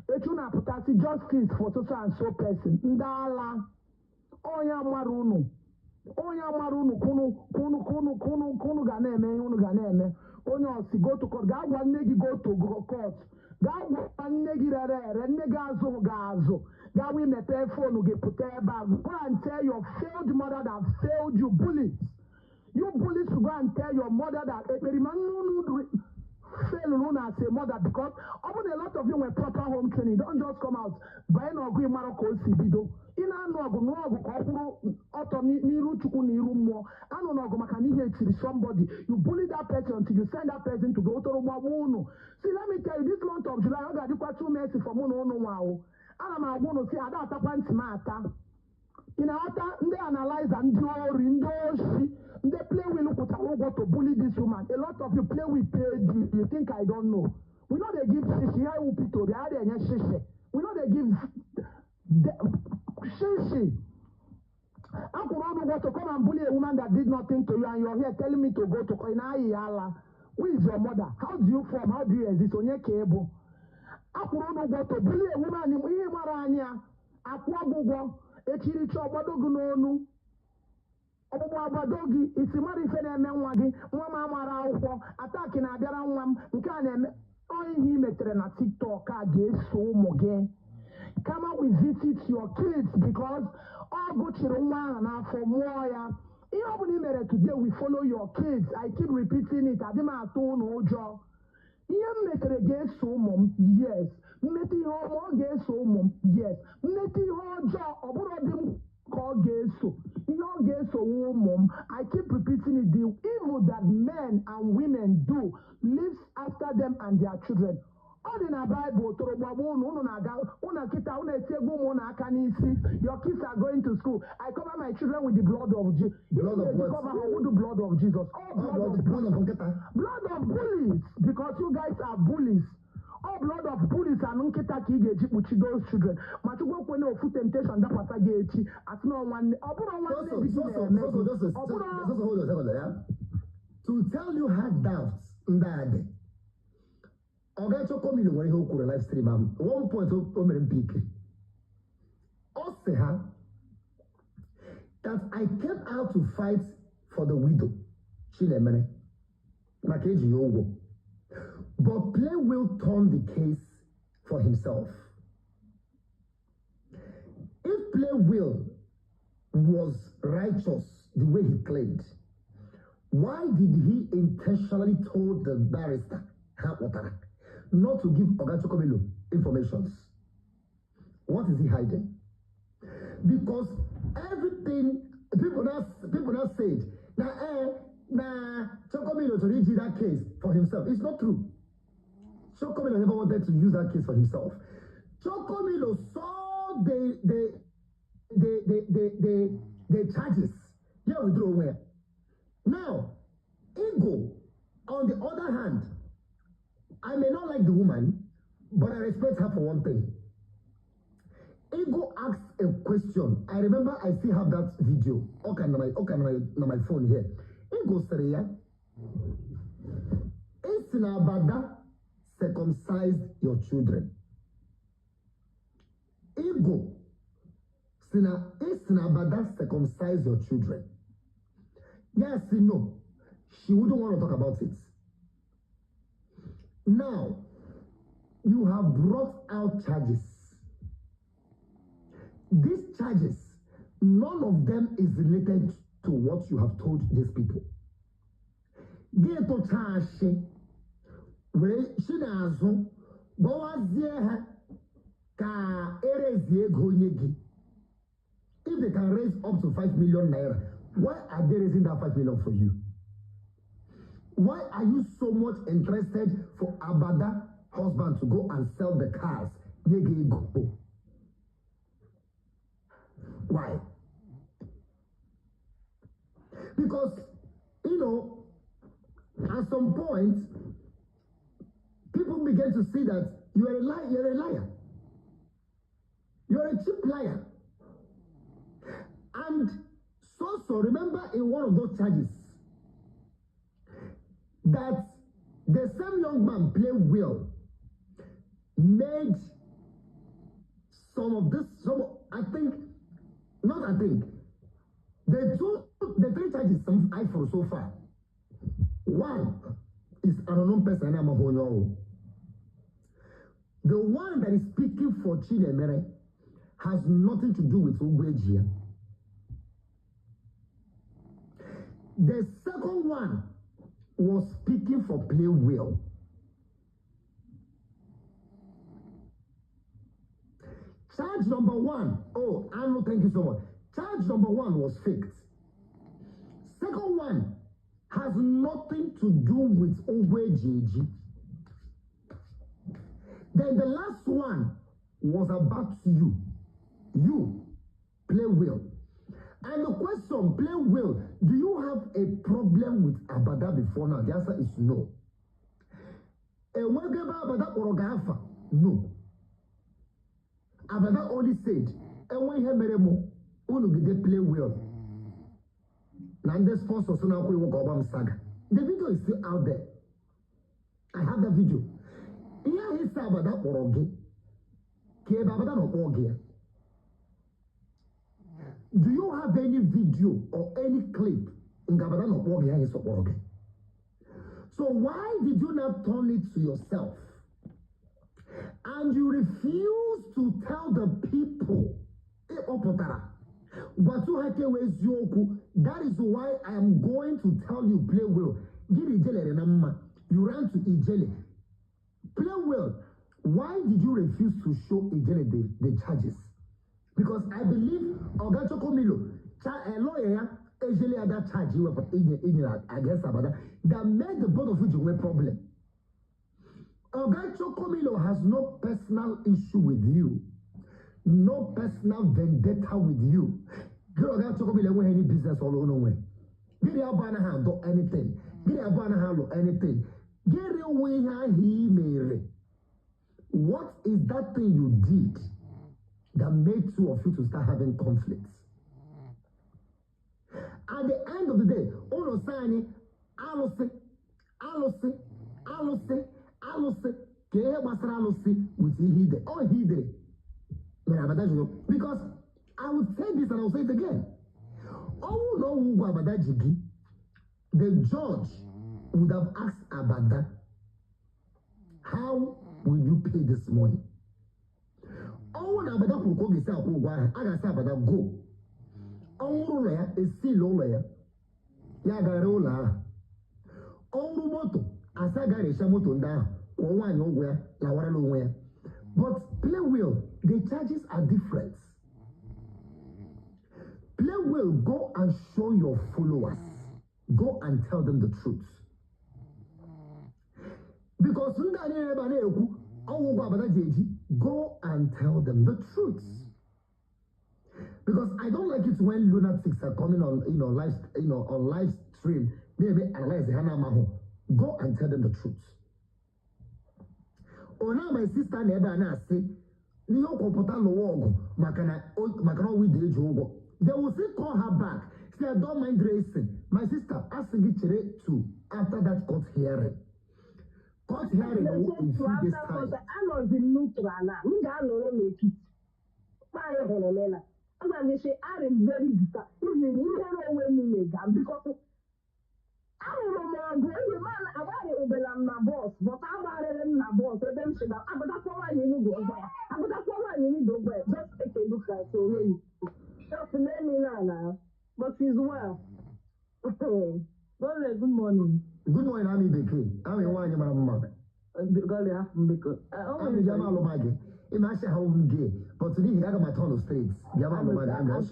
Etuna putasi justice for so and so person. Ndala. Oya marunu kunu ganeme. Onyo si go to court. Ga negi go to court. Ga negi re negazo. That we may pay phone get put there back. Go and tell your failed mother that failed you, bullies. You bullies to go and tell your mother that fail Luna as a mother because often a lot of you were proper home training. Don't just come out. By no agree Maroko Sibido. In a no somebody. You bully that person until you send that person to go to Roma. See, let me tell you, this month of July, I got you quite too messy for Mono. I'm going to say, I don't want to In our they analyze and do they play with look what to bully this woman. A lot of you play with paid. You think I don't know. We know they give shishi. I will be to the other shishi. We know they give shishi. How could I know to come and bully a woman that did nothing to you and you're here telling me to go to Koinai? Who is your mother? How do you form? How do you exist on your cable? How could I know to bully a woman in Marania? Aquabugo, a chili chop, what do you know? Obadogi isi mari fe na eme nwa gị nwa ma mara akwụkwọ ataki na abịara nwa m nke a na-eme onye ihe metere na TikTok a ga-eso ụmụ gị kama we visit your kids because ọ gụchiri nwa ahụ n'afọ mụọ ya ihe ọ bụla i mere today we follow your kids. I keep repeating it. Adị m atụ ụnụ ụjọ ihe m metere ga-eso ụmụ m yes mmete ihe ọma ọ ga-eso ụmụ m yes mmete ihe ọjọọ ọ bụrụ dị m ka ọ ga-eso woman, I keep repeating it. The evil that men and women do lives after them and their children. All in a Bible, your kids are going to school. I cover my children with the blood of Jesus. Blood of what? Cover the blood of Jesus. Blood of bullies, because you guys are bullies. All blood of bullies and unketa ki geji puchi those children. Machugwo kwene ofu temptation that pasa geji. At no one. To tell you hard doubts, ndade. Ogacho komi lo wari hoku live stream am. 1 point o mere mpike. Oseha that I came out to fight for the widow. Chilemene. Makeji yogo. But Play will turn the case for himself. If Play Will was righteous the way he claimed, why did he intentionally told the barrister not to give Ogachokomilo informations? What is he hiding? Because everything people now said that Chokomilo to read that case for himself. It's not true. Chokomilo never wanted to use that case for himself. Chokomilo saw the charges. Yeah, we draw where. Now, Ego, on the other hand, I may not like the woman, but I respect her for one thing. Ego asked a question. I remember I still have that video. Okay, on my phone here. Ego said, yeah, it's in Abada. Circumcise your children. Ego, Abada, circumcise your children. Yes, no, she wouldn't want to talk about it. Now, you have brought out charges. These charges, none of them is related to what you have told these people. Geto charge. Where she does go was there ka erezie gonyegi. If they can raise up to 5 million naira, why are they raising that 5 million for you? Why are you so much interested for Abada husband to go and sell the cars? Why? Because, you know, at some point, people begin to see that you're a liar. You're a cheap liar. And so remember in one of those charges that the same young man Play Will made the three charges I for so far. One is an unknown person. The one that is speaking for Chinemere has nothing to do with Ugwegia. The second one was speaking for Play Will. Charge number one, Arnold, thank you so much. Charge number one was faked. Second one has nothing to do with Ugwegia. Then the last one was about you. You, Play Will. question, play well. Do you have a problem with Abada before now? The answer is no. And when Abada or Gafa? No. Abada only said, and when he meremo, unu gide play well. Nandes force or sona kwe woko obam saga. The video is still out there. I have the video. Here he said Abada or Oge. Ke Abada no Oge. Do you have any video or any clip in Abada no Oge here is Oge? So why did you not turn it to yourself? And you refuse to tell the people, that is why I am going to tell you, play well. You ran to Ijele. Play well. Why did you refuse to show Ijele the charges? Because I believe Ogacho Komilo, a lawyer, Ijele had that charge you were against Abada that made the both of you a problem. Ogacho Komilo has no personal issue with you, no personal vendetta with you. Ogacho Komilo won't any business all over nowhere. Get your banner handle anything. Get your banner handle anything. Get away he may. What is that thing you did that made two of you to start having conflicts? At the end of the day, all of Sani, Alose, with Hide, or Hide. Because I will say this and I'll say it again. Oh no, Abadajigi, the judge would have asked Abada, how will you pay this money? Oh, Abada Puko is out, I got Abada go. Oh, lawyer is still lawyer. Yagarola. Oh, moto, Asagari Shamoto down, or one nowhere, Lawara nowhere. But play well, the charges are different. Play well, go and show your followers. Go and tell them the truth. Because go and tell them the truth. Because I don't like it when lunatics are coming on, on live stream. They may analyze the Hana Maho. Go and tell them the truth. Or now my sister never say, Nio Kopota Logo, Makana with the Jogo. They will still call her back. Say, I don't mind racing. My sister asked me to after that court hearing. Court hearing in 3 days time. I know the neutral now. We don't know make it. I'm going to say, I am very bitter. Even you don't know when you make them because I don't know the man about it when my boss, but I'm my boss. So them say that, but that's why you need to go there. But that's why you need to go there. Just take a look at it. Just let me know. But he's well. Good morning. Good morning, I'm Ibeke. I'm a one year mother. God, you have to make it. I'm a Jamal Omagi. Imagine how we gay. But today, he got my ton of states. Jamal Omagi, I'm going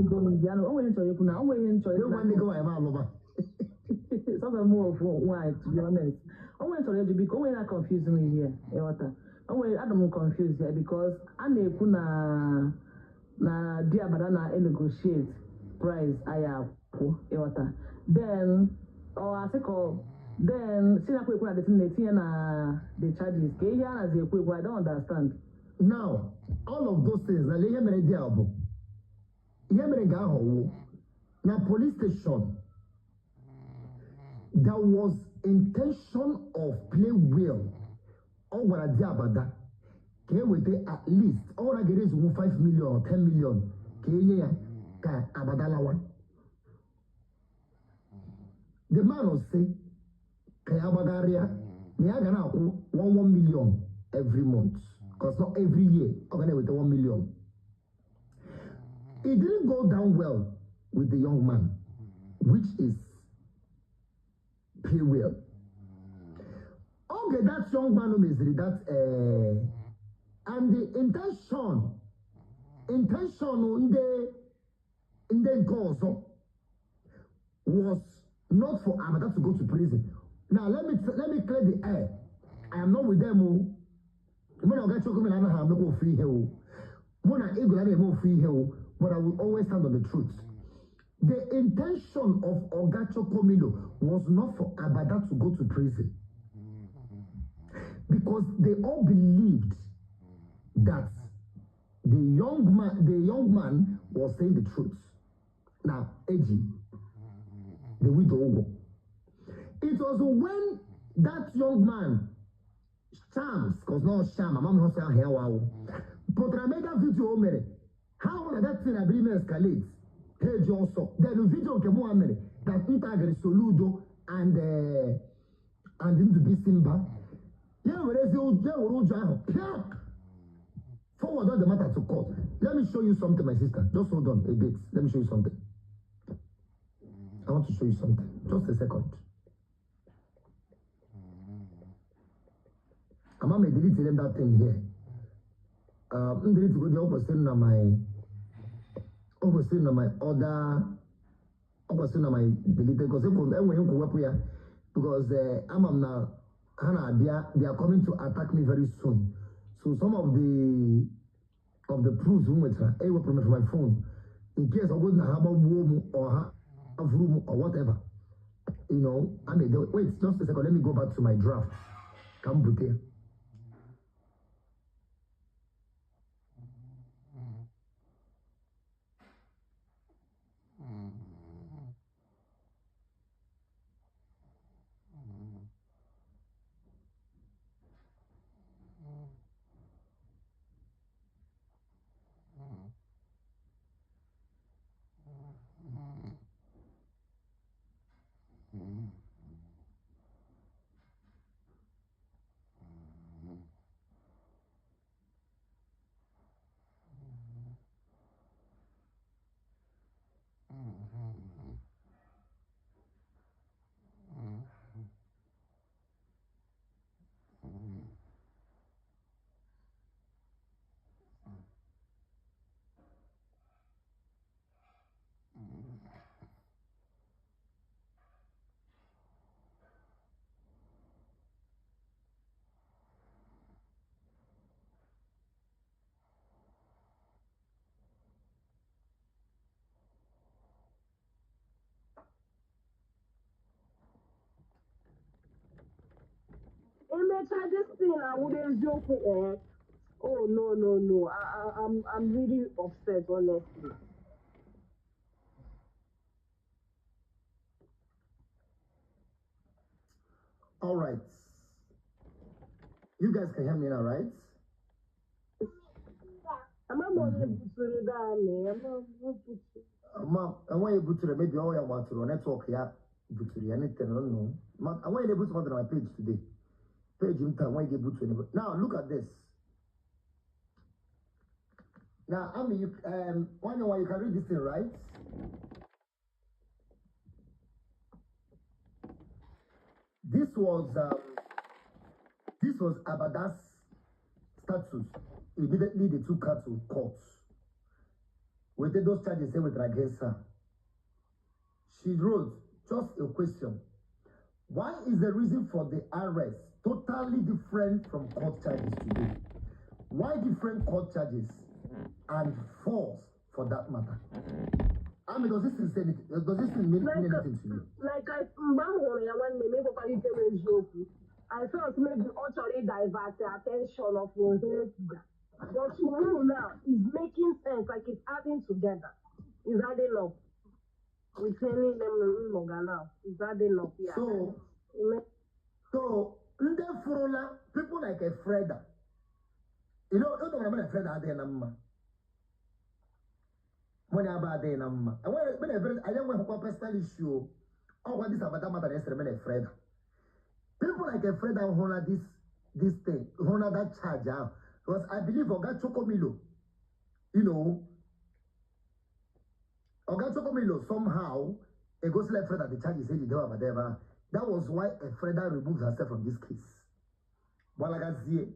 to go into it now. I'm going to go. I'm over. Something more for why, to be honest. I went to you because when I confuse me here, I don't confuse here because I know na dear banana negotiate price I have then or I say then see that we the charges I don't understand. Now all of those things now police station there was intention of play well or what I did about that. Can we take at least all I get is 5 million or 10 million? Kenya ka Abadalawan. The man will say, Kayabagaria, Niagana 1 million every month. Because not every year, I'm with the 1 million. It didn't go down well with the young man, which is pay well. Okay, that young man who is that and the intention in the cause was not for Abada to go to prison. Now let me clear the air. I am not with them. But I will always stand on the truth. The intention of Ogacho Komilo was not for Abada to go to prison. Because they all believed that the young man was saying the truth. Now, Eji, the widow. It was when that young man, Shams, because no Sham, my mom was saying, wow. But I made that video, how that thing agreement escalates. Hey, also, then the video came on that Intagre Soludo and into be Simba. Yeah, where is the forward the matter to court. Let me show you something, my sister. Just hold on a bit. Let me show you something. I want to show you something. Just a second. I'm going to delete them that thing here. I'm delete to go the opposite on my other opposite on my deleted because I'm now Hannah, they are coming to attack me very soon. So some of the proofs I will from my phone in case I wouldn't have a room or have room or whatever. You know, I mean, wait, just a second. Let me go back to my draft. Come put here. This thing I wouldn't joke with. Oh no. I'm really upset, honestly. All right. You guys can hear me now, right? I'm not going to put it down, I want you to maybe all your water on network, yeah. Butchery, anything, I don't know. I want you to put on my page today. Page in time, when you get butchery. Now, look at this. Now, I mean, one why you can read this thing, right? This was Abada's status. Immediately they took her to court. We did those charges with against her. She wrote just a question. Why is the reason for the arrest totally different from court charges today? Why different court charges and false for that matter? I mean, does this mean anything to you? Like I felt maybe actually divert the attention of your but to you now is making sense, like it's adding together. Is adding up. We're telling them longer now. Is adding up, yeah. So people like a Freda. You know what I'm a Freda there number. When about there number. I don't want to personal issue. Oh, what is about that matter? A Freda. People like a Freda honor this thing, honor that charge out. Because I believe Oga Chokomilo, you know, Oga Chokomilo somehow, it goes like Freda, the charge is saying whatever. That was why Freda removed herself from this case. While I got here,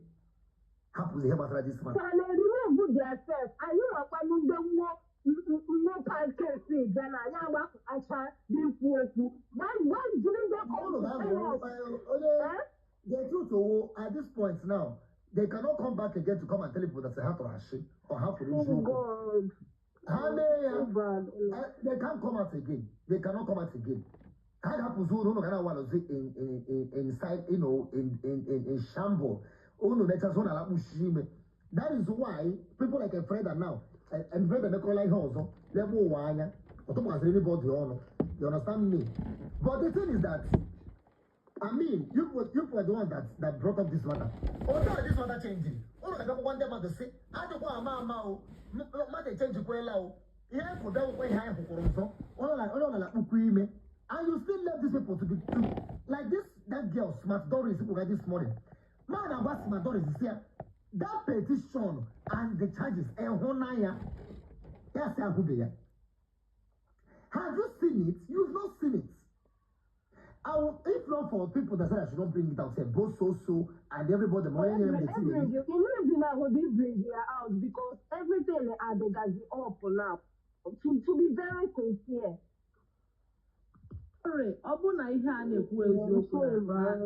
happens here after this man. Can they remove themselves? I know what I'm doing. No time can see. Then I know what I try to do. Why didn't they all of that? The truth, at this point now, they cannot come back again to come and tell people that they have to rush or have to reach you. They can't come out again. They cannot come out again. That happens inside, in shambles. That is why people like a friend now, and friend and like also, they move one. You understand me? But the thing is that, I mean, you were the one that brought up this matter. Although this matter changing, all the people want them to say, I don't want Mama, matter change the way low. Yeah, for that way high for and you still left these people to be like this. That girl, Smart Doris, this morning. Man, about Smart Doris is here. That petition and the charges, yes, have you seen it? You've not seen it. If not for people that said I should not bring it out, say both so and everybody morning you bring it out because everything are the guys up now. To be very sincere. Sorry, Abuna ihe a na-ekwu eziokwu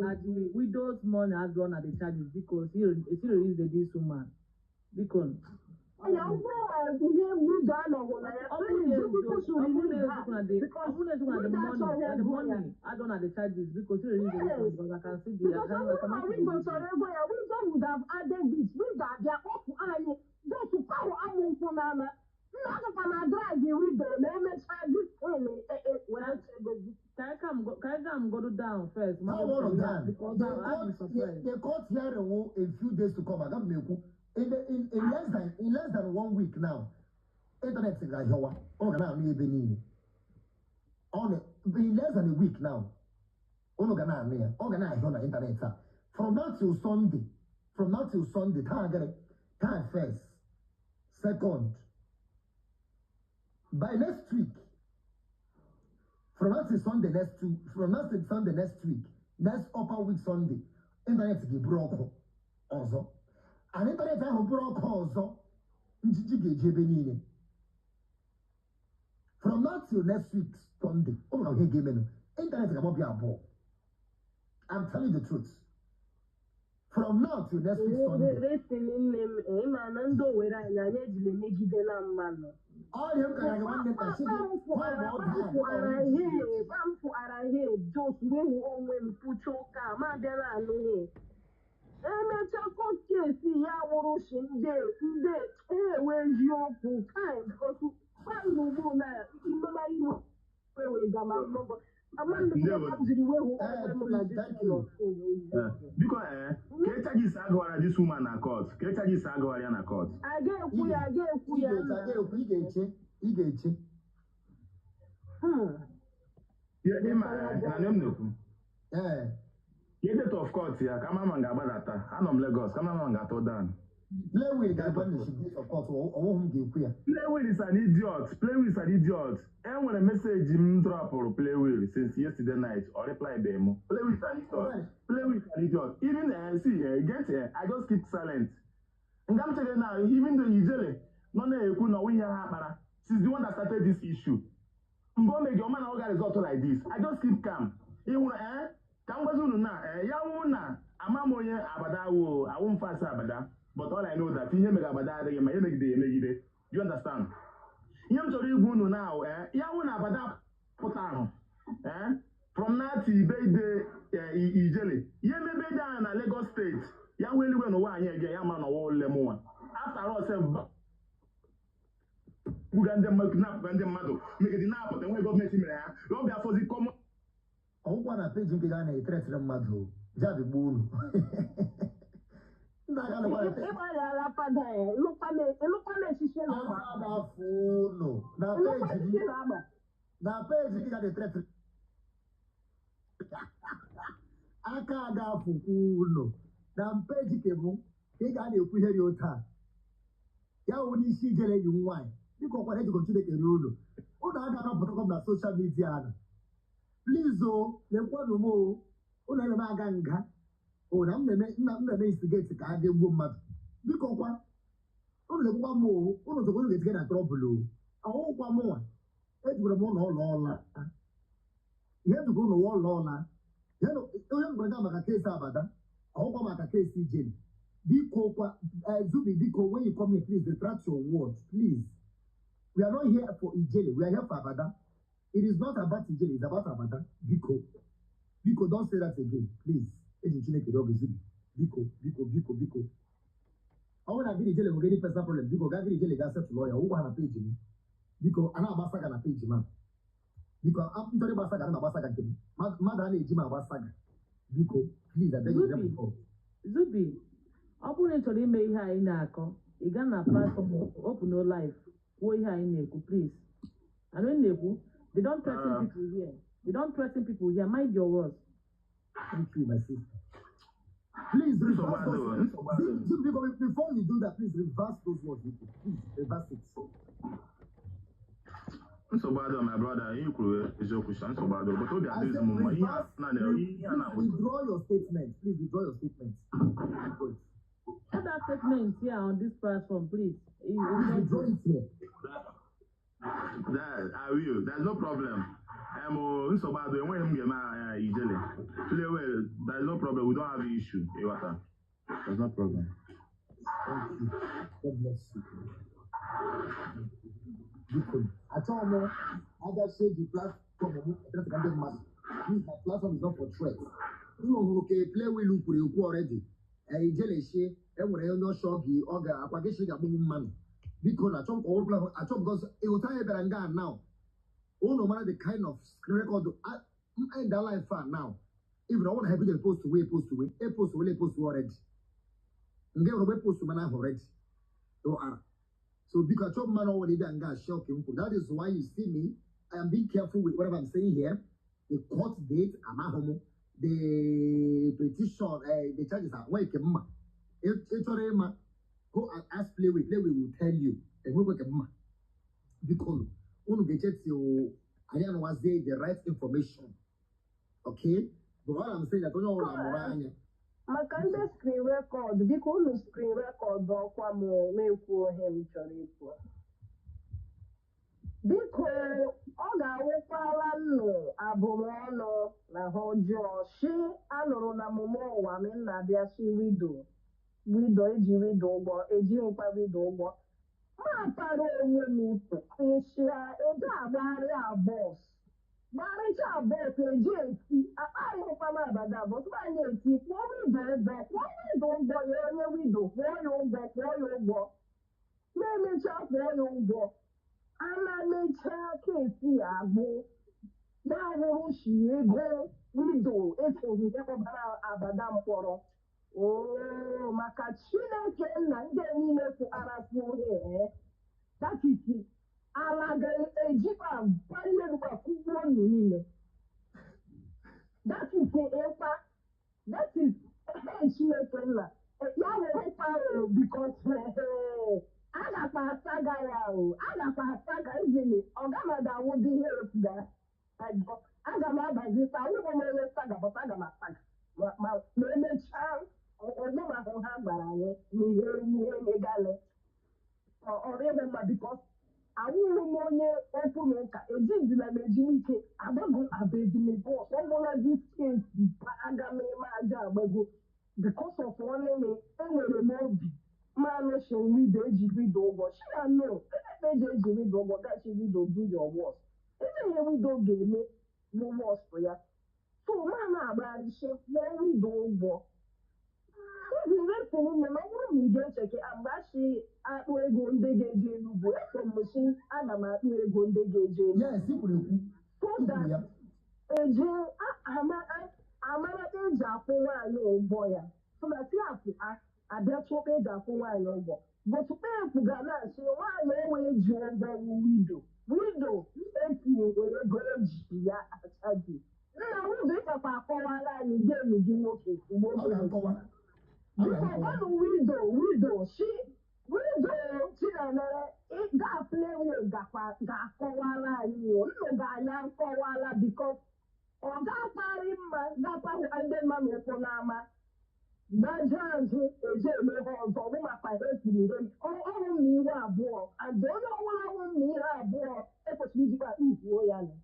na the widow's money has gone at the charges because he released this woman. Because the money I don't have the charges because he released the because I can see the we would have added this. We got their off just to power Amunfunama. Not if I'm drive the window, can I go down first? Because the court hearing in few days to come. I got me in less than 1 week now. Internet is like in less than a week now. Internet from now till Sunday, time first, second. By next week, from now till Sunday next week, next upper week Sunday, internet is broke also. And internet is broke also. From now till next week Sunday, internet is about to be a. I'm telling you the truth. From now till next week Sunday. All you can because charges agora this woman na court. Charges agora na court. I get date of court here. Kama manga Abada. Anom Lagos. Kama manga Todan. Playwil of course. Playwil is an idiot. Playwil is an idiot. And when a message him drop or Playwil since yesterday night or reply demo. Playwil is an idiot. Playwil is an idiot. Even I just keep silent. And I'm telling you now, even though you jelly, no you know we have since the one that started this issue. I'm gonna make your man all result like this. I just keep calm. You wanna Kambazunu na Yawuna Amamoye Abada wo I won't fast Abada. But all I know that he make Abada they make the you understand? Yam to you now, Yawuna Abada Potano. From Nati Bay de Ijele. Yem be down in Lagos State. Yam will win one here, Yaman or Lemon. After all, said who can them kidnap and them mother make it nap, and we got messing there. Don't be a fuzzy common. I want to pay Jimmy Gana a threat to the mother. Jabi Boon. Look at the threat. I can't go for Uno. Now, page cable, they got a query time. Ya only see Jelly you wine. You go for to consider a rule. Oh, I got to come on social media. Please, oh, the one more. Oh, I'm a ganga. Oh, I'm the instigate the goddamn woman. Because one. Only one more. Oh, the one get a trouble. Oh, one more. Let's go on all. You have to go to wall law. You know, you have to case Abada. I hope I'm a case CJ. Zubi, when you come here, please retract your words, please. We are not here for Ijele. We are here for Abada. It is not about Ijele. It's about Abada. Biko. Biko, don't say that again, please. Biko. I want to be Ijele. We're getting personal problem. Biko, God, Ijele, God, set to lawyer. Who want to pay Jimmy? Biko, I'm not Basaga na pay Jimmy. Biko, I'm telling Basaga, I'm not Basaga. Madam, Jimmy, Basaga. Biko, please, I beg you. Zubi, open into the may high in Nako. You gonna apply for open no life. Way high in Neku, please. I don't know. They don't threaten people here. They don't threaten people here. Mind your words. Thank you, my sister. Please reverse those words. Before you do that, please reverse those words. Please reverse it. So bad, my brother. You could is your question. So bad, but all this moment, withdraw your statement. Please withdraw your statement. Put that statement here on this platform, please. Withdraw it here. That I will. There's no problem. So bad. When I'm there's no problem. We don't have the issue. There's no problem. Thank you. God bless you. I told you, I just said the platform. My platform is not for threats. You know, okay, play with you already. Ijele she, enwere onye shogi oga akwageshi ga bubu man. Because I chop all plan. I chop because it will tell you better than now. Oh no matter the kind of record I in that life far now. Even I want to have it post to way, already. And get away post to man already. So because chop man already and got shocking. That is why you see me. I am being careful with whatever I'm saying here. The court date, I'm at home. The petition, the charges are welcome. Go and ask Play will tell you. And we welcome. Because when you get to I don't know the right information. Okay? But what I'm saying, I don't know what I'm maka ndị screen record biko unu screen record ọkwa m na-ekwu ohe m chọrọ ikwu biko ọ ga-awụkwala nnụ abụmọnụ na ha ọjọọ shi anụrụ na mụmụ ụwa m na-abịa si wido eji wido ụgbọ eji nkwa wido ụgbọ ma para onwe m ikwu ịshịa eji agbagharị abọs gbarịcha abọs eji eti akpaghịkwa m Abada bọs anyị eti kwụọ wido ụgbọ ya onye wido kwụọ ya ụgwọ ma emechaa kwụọ ya ụgwọ ana mechaa kesi agbụ na-ahụrụ shi ego wido esoghị ekpọbara Abada mkpọrọ oo maka Chineke nna ndị niile arafu ohe tatiti ala ga-ejikwa kwanyerukwa kwụgbuo unu niile that is ịkpa that is Chineke nna ya wụrụkwa because agakwa asaga ya agakwa asaga izini ọgamada awụdị ihe efuga aga m abazita ụmụ m onye saga but aga m asaga ma emechaa ọgbọmahụ ha gbara anyị n'ihe megale ọrịa mma bikos awụrụ m onye okwu na ụka ejizila m eji n'ike agbago abedimebọs ọbụla dis kesi aga m eme aja agbago bikos of nwanne m enwere m obi mmanụ shi wido eji wido ụgwọ shia no eji wido ụgwọ gachi wido do your worst ebe ihe wido ga-eme bụ worst ya so ma na-agbagharịchi kwụọ wido ụgwọ izi nresi niile ma ọ bụrụ na ị ga-echeke mgbachi akpụ ego ndị ga-eji Enugu esomochi ana m akpụ ego ndị ga-eji Enugu so that eji amara eji akwụ nwaanyị ụgwọ ya so that ya abịa chụkwa eji akwụ nwaanyị ụgwọ bụtụkpa ekwu ga na-achị nwaanyị enwe ji ụgwọ wido etinyere ego eji ya achaji nna wido ịchakwa akọwara anyị gemu gị nwoke ọnụ wido Chinemere ga-aplewe ga-akọwara anyị nnụ ga-anya nkọwara bikos ọ ga-akparị mma gakwa ndị mmadụ ụkwụ n'ama gbaja azụ eji eme ha ọzọ bụ maka ekwuru ọrụ m ihe abụọ adị onye ọbụla ọrụ m ihe abụọ ekwesịrị ijikwa izuo ya nọ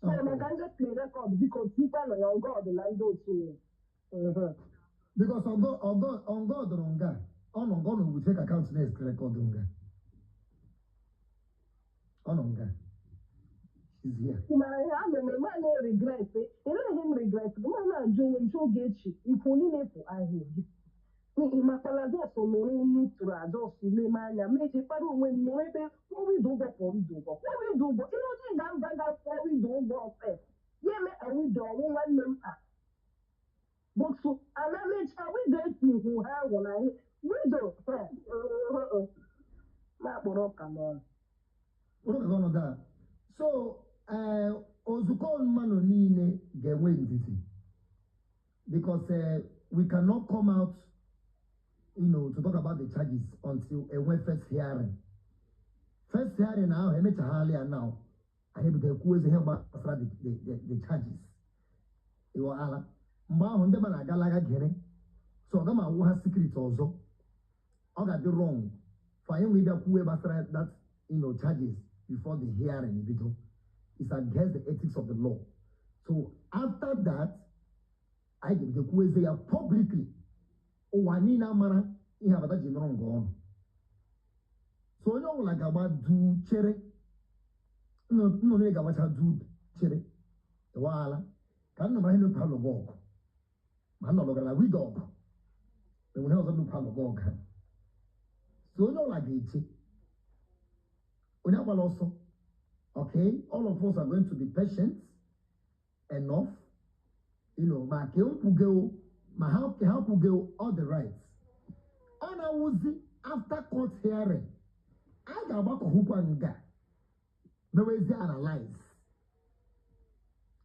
so maka ndị screen record biko tikwa nọ ya ọgọdụ na ndị otu ya because on God, will take account next record. Ononga. She's here. My man regret. Let him regret. The man Joe Joe Gachi. If only for I hear. Imakalados or no nutra, dos, Lemania, make a paru when no ebe, what we do, what we do, what we do, but you know, that what we do, what first. Yeah, we do, one member. But so, and I make sure we date me who have when I we do, not what up, come on. What are going on? So, Ozuko Mano Nine get waiting because we cannot come out, to talk about the charges until a first hearing. First hearing now, I met Halia now. I have the who is here about the charges. You are Allah. Mahondemana Galaga Gere. So Gama who has secret also. I got the wrong. For him, we have whoever that charges before the hearing. It's against the ethics of the law. So after that, I give the Kuezea publicly. Wanina Mara, you have a general gone. So you know, like about do cherry. No, like about do cherry. The wala. Can no man palo gog. Man, no longer like we dog. The one else no palo gog. So you know, like it. We have also. Okay, all of us are going to be patient enough. My help go all the rights. On a woozy after court hearing, I got about a hoop and guy. No way they analyze.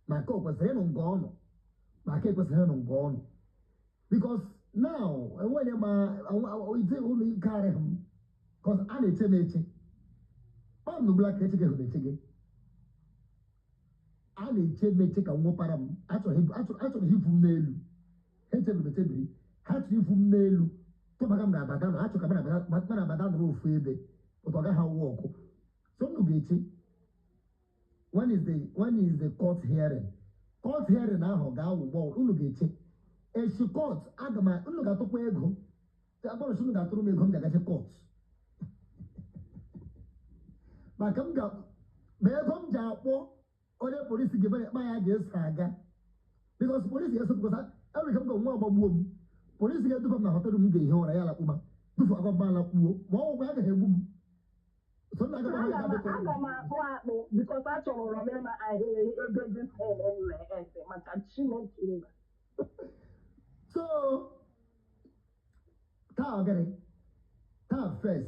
My cook was here on gone. My cake was here on gone. Because now, when we only carry him, because I need to make it. I'm no black ticket who they take it. I need to make a whoop actually he from Melu. He tell me the table. Had you from Melu. Tobagam Abada, actually, but Abada roof febe. But I got walk. So no get it. When is the court hearing? Court hearing now, go wall, get it. A she court, Agama, look at the way go. The abortion that through me come to court. But come down, may I come down for other police given my ideas saga? Because police is because every come to one about womb. Police get to come to hotel room, get here, I like woman. Do for a man like womb. More where the womb. So I got because I told remember I hear a business and my achievement. So, Target, first,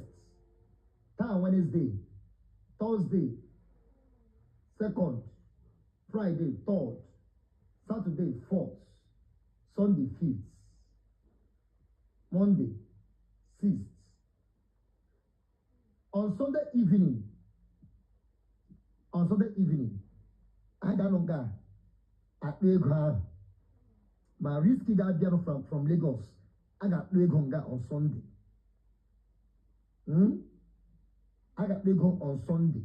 Wednesday. Thursday, 2nd, Friday, 3rd, Saturday, 4th, Sunday, 5th, Monday, 6th. On Sunday evening, I got no guy at Lagos. My risky guy from Lagos. I got Lagos on Sunday. I got Lego on Sunday.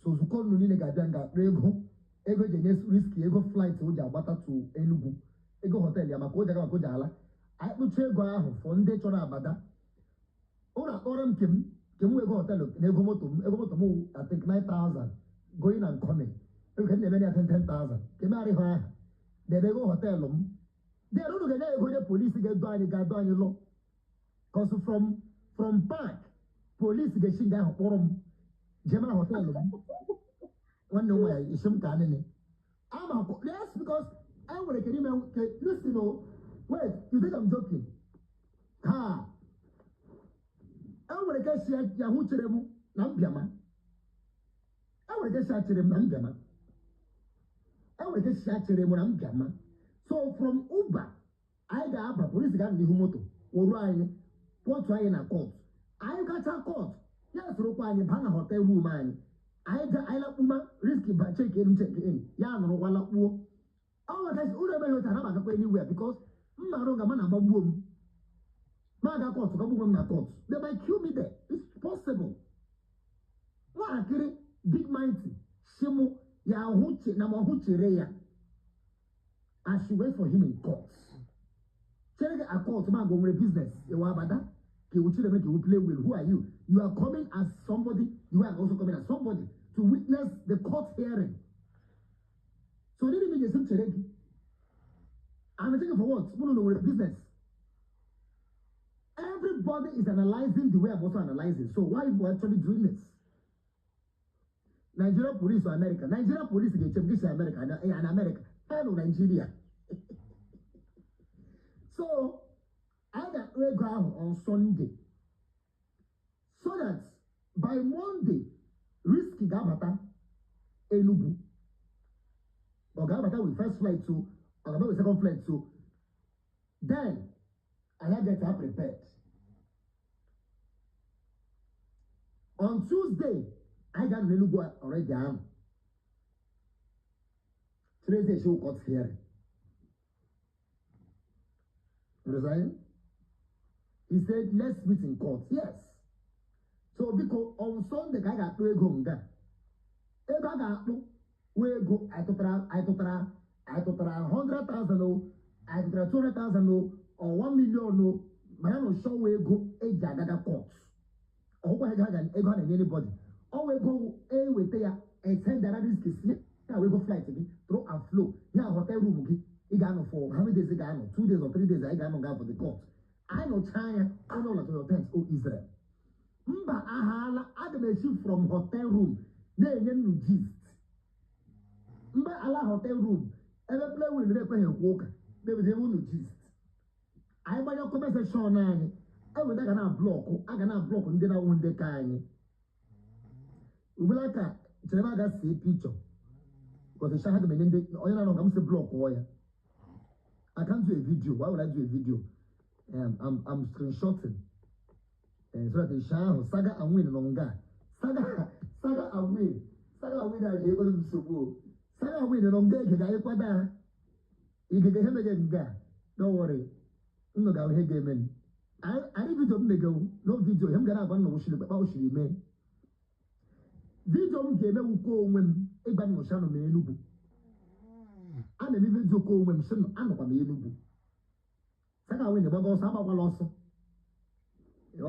So Zuko Nuni Gadianga, Lego, Ego Genes risky, Ego flight to Abada to Enugu, Ego Hotel, Yamako Jala. I would say go for day to Abada. Ora Oram Kim, Ego Hotel, Ego I think 9,000 going and coming. You can never attend 10,000. Kimari, the Ego Hotel. They don't get the police get down your law. Because from back. Police getting down forum Gemma Hotel. One no way is some kind of yes, because I would listen, wait, you think I'm joking? Ha! I would guess Yahoo Cheremu, Nampiama. I would guess Saturem Nampiama. I would guess Saturem Nampiama. So from Uber, I got a police got the Humoto, or Ryan, what's Ryan a court. I got a court. Yes, Rupani Pana Hotel woman. I like woman, risky but check in. Yan Rowana Wu. All of us would have go anywhere because Maroga man about womb. Maga court, Gabu court. They might kill me there. It's possible. What big mighty. Shimu Yahuchi Namahuchi Rea. I should wait for him in court. Check a court, man, go with business. You are Abada. He will play with. Who are you? You are coming as somebody, you are also coming as somebody to witness the court hearing. So they didn't make a simple. I'm taking for what? No, with business. Everybody is analyzing the way I'm also analyzing. So why are you actually doing this? Nigeria police or America? Nigeria police get checked America and America. Hello, Nigeria. So I got a ground on Sunday. So that by Monday, risky Gabata, Enugu. Or Gabata with first flight to, or Gabata with second flight to. Then I had get her prepared. On Tuesday, I got Enugu already down. Tuesday, she got here. You understand? He said, let's meet in court. Yes. So because on Sunday, I got to go. If I got to go, I took 100,000, I took 200,000, or 1 million. My own show will go a Jagaga court. Or I got anybody. Or we go a with there and send the risk is here. We go flight again, throw and flow. Yeah, hotel room. You got no for how many days? You got no 2 days or 3 days. I got no guy for the court. I know China, I know that your thanks, oh Israel. Mba ahala ademeship from hotel room. They no gist. Mba ala hotel room. Ever play with the walker. They will no gist. I buy your conversation nine. I will not gonna block. I gonna block and then I won't decline. We will like a never see picture. Because the shahad men in the oil and I'm block wire. I can't do a video. Why would I do a video? I'm screenshotting. So that the Shah Saga and win longa. Saga and win. Saga and win are able to support. Saga and win on day can I put that? You can get him again. Don't worry. No go ahead game. I didn't video make no video. Him gonna one no should about should be video game will go when a band was shano me nubu. And a video go when some and me nubu. Saga win the bubble sama also. So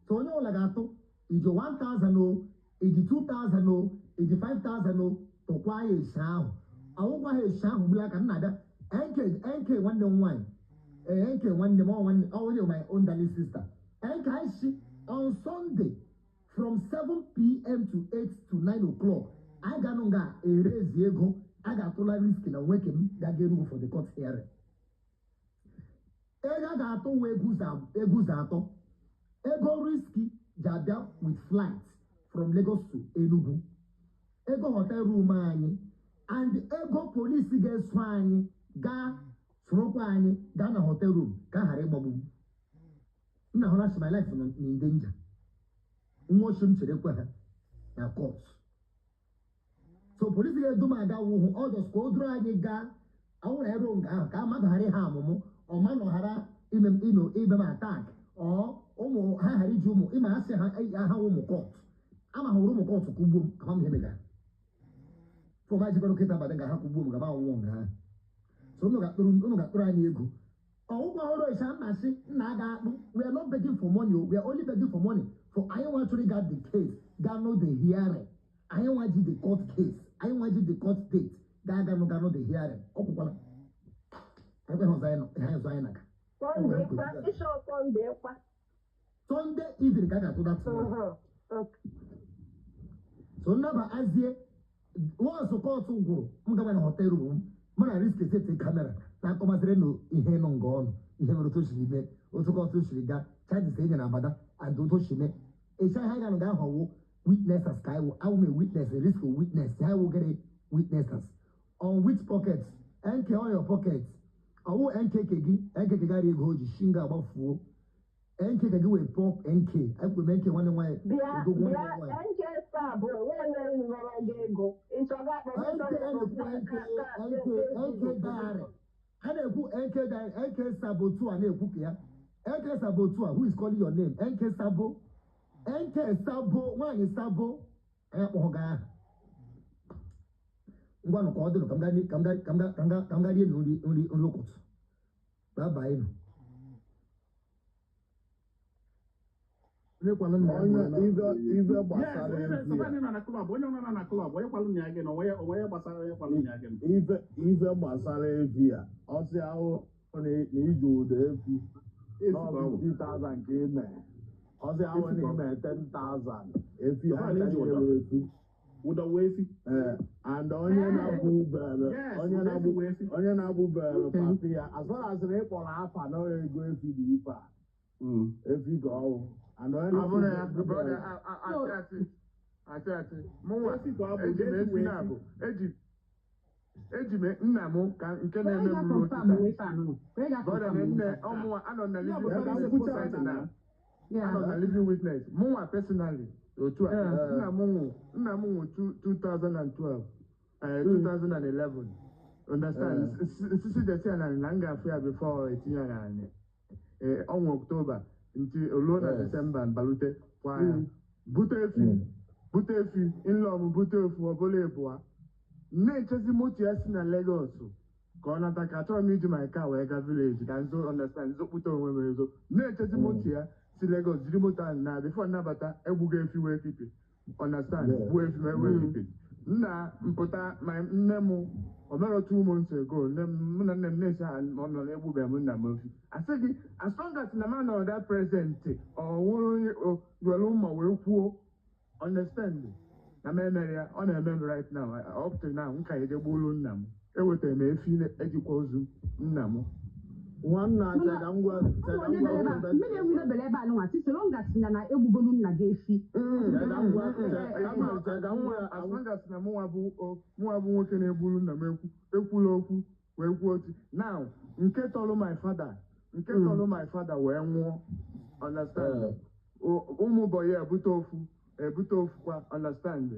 no lagato, it's 1,000 oh, it's 2,000 oh, it's 5,000 oh, to quiet sound. I won't buy a sound black another. NK 1 NK 1 only my own darling sister. NK on Sunday from 7 p.m. to 8 to 9 o'clock. I got no guy a raise Diego. I got to like risk in a waking that get for the court hearing. I got to wear goose out. Ego risky Jada with flights from Lagos to Enugu. Ego hotel room and ego police gets swine ga smoke Ghana hotel room ga hare babu. Na hola my life in danger. Motion to the na court. So police get do my ga wo all the squadron ga awon ero nga ka ma hare ha momo o ma no hara imem attack or Omo ha hari jumo ima ase ha wo court ama ha wo court kubum ama me mega for ma jibaro kita badanga ha kubum ga ba wo nga so no ga turu ani ego o gwa horo isha na si na ga akpu we are not begging for money we are only begging for money for I want to got the case ga know the hearing I want the court case I want the court date ga know the hearing okukwala ebe ho zai no ha zai na Sunday practice Sunday kwa Sunday evening, I got to that. Okay. So never as yet, once a call to go, I'm going to hotel room. When I risk a camera, now come as Reno, in here on gone, in here to Shime, also go to Shiga, try to say in Abada, and do to Shime. A shy hang on down, witness as Sky, I will witness a risk of witness. I will get a witnesses. On which pockets? NK on your pockets. I will NK Gary go to Shinga about 4. NK can do a pop NK. I will make it 1 and 1. NK star, bro. When you go, it's a lot NK diary. And I put NK Sabo 2 and a book here. NK Sabo 2, who is calling your name? NK Sabo. NK Sabo, one is Sabo. I have Oga. One of order come bye bye. Onye kwalụ na ive gbasara ive gbasara evi a ọsị ahụ na iji ụda efi 50,000 nke ime ọsị ahụ na ime 10,000 efi ha na-enyere efi and onye na-abụ bere papi ya as far as na ịkpọrọ afa na ego efi dị ife a efi ka ọwụ and onye eji m nna m ka nke na-eme anọ na living witness mụnwa personally otu a nna m nwụ 2012 2011 understand sisi desi na m ga-afụ ya before etinye ya anyị ọnwa October nti oluo na December balute kwa ya bute efi nlọ m bute efu ọbụla ịbụa na-echezi moto ya si na Lagos ka ọ nata ka achọrọ m iji my car wee gaa village ka nzo understand nzokpụta onwe m ezo na-echezi moto ya si Lagos jiri moto ahụ na before nnabata egbugo efi wee pipi understand gbuo efi wee pipi nna mpụta nne m omero 2 months ago mụ na nne m na-esi ọ nọ na-egbubeghị m nna m ofi asị gị as long as na m anọrọ that present ọ wụrụ were mma wee kwuo understand na m emere ya ọ na-eme m right now up to now nka eje gburu nna m ewetara m efi ejikwa ozu nna m nwanna chega ngwa asị na mụnwa bụ nwoke na-egburu nna m ekwula okwu wee kwuo otu now nke tọrọ my father wee nwụọ understand ụmụ bọyị ebute ofu kwa understand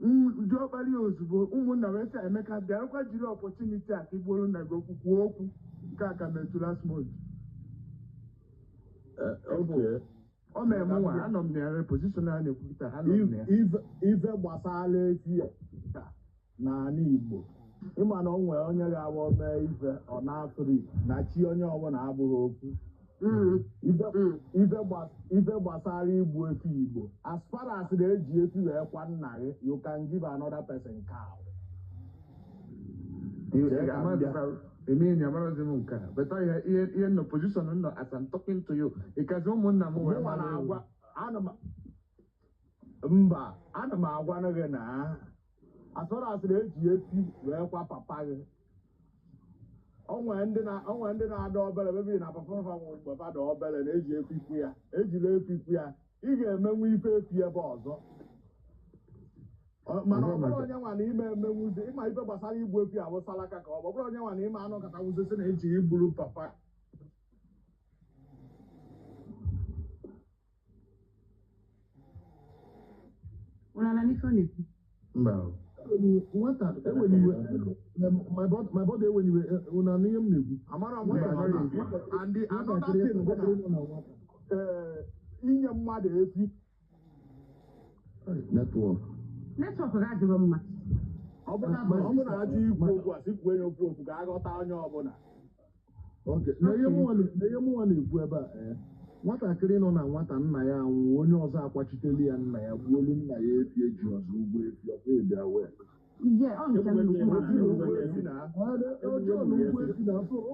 ndị ọkpara ya ozugbo ụmụnna wee sị Emeka bịarụkwa jiri opportunity a ka igboro nna gị okwu kwuo okwu nke a ka metụ last month ọ mere mụnwa anọ m na ya position a na-ekwupụta ife gbasara efi n'ala Igbo ịma na o nwere onye ga-abụ mee ife ọ na-afri na chi onye ọbụla abụghị okwu ife gbasara igbu efi Igbo as far as na-eji efi wee kwa nna gị you can give another person cow. Emini amarozi m nke a but ihe nọ position nọ as I'm talking to you ikazi ụmụnna m wee na-agwa ana m agwa gị na as far as na-eji efi wee kwa papa gị onwe ndị na-ada obere bebi na papa nwụ mgbe fada obere na-eji efikwu ya ejila efikwu ya ị ga-emenwu ife efi ebe ọzọ mana ọ bụrụ onye nwa na ime emenwuzi ịma ife gbasara igbu efi awụsala aka ka ọ bụrụ onye nwa na ime anụ kata wuzisi na eji igburu papa nwata eweliwe my body eweliwe una n'ihe m na-ekwu amara m and another thing bụ na inye mmadụ efi netwọk ga-adịrọ mma ọ bụ na ajọ ikwu okwu a sikwuo ya okwu ka aghọta onye ọbụla na ihe mụnwa na-ekwu ebe a nwatakịrị nọ na nwata nna ya anwụ onye ọzọ akwachiteli ya nna ya gbuolu nna ya efi eji ọzọ ugbo efi ọkwa ebia wee o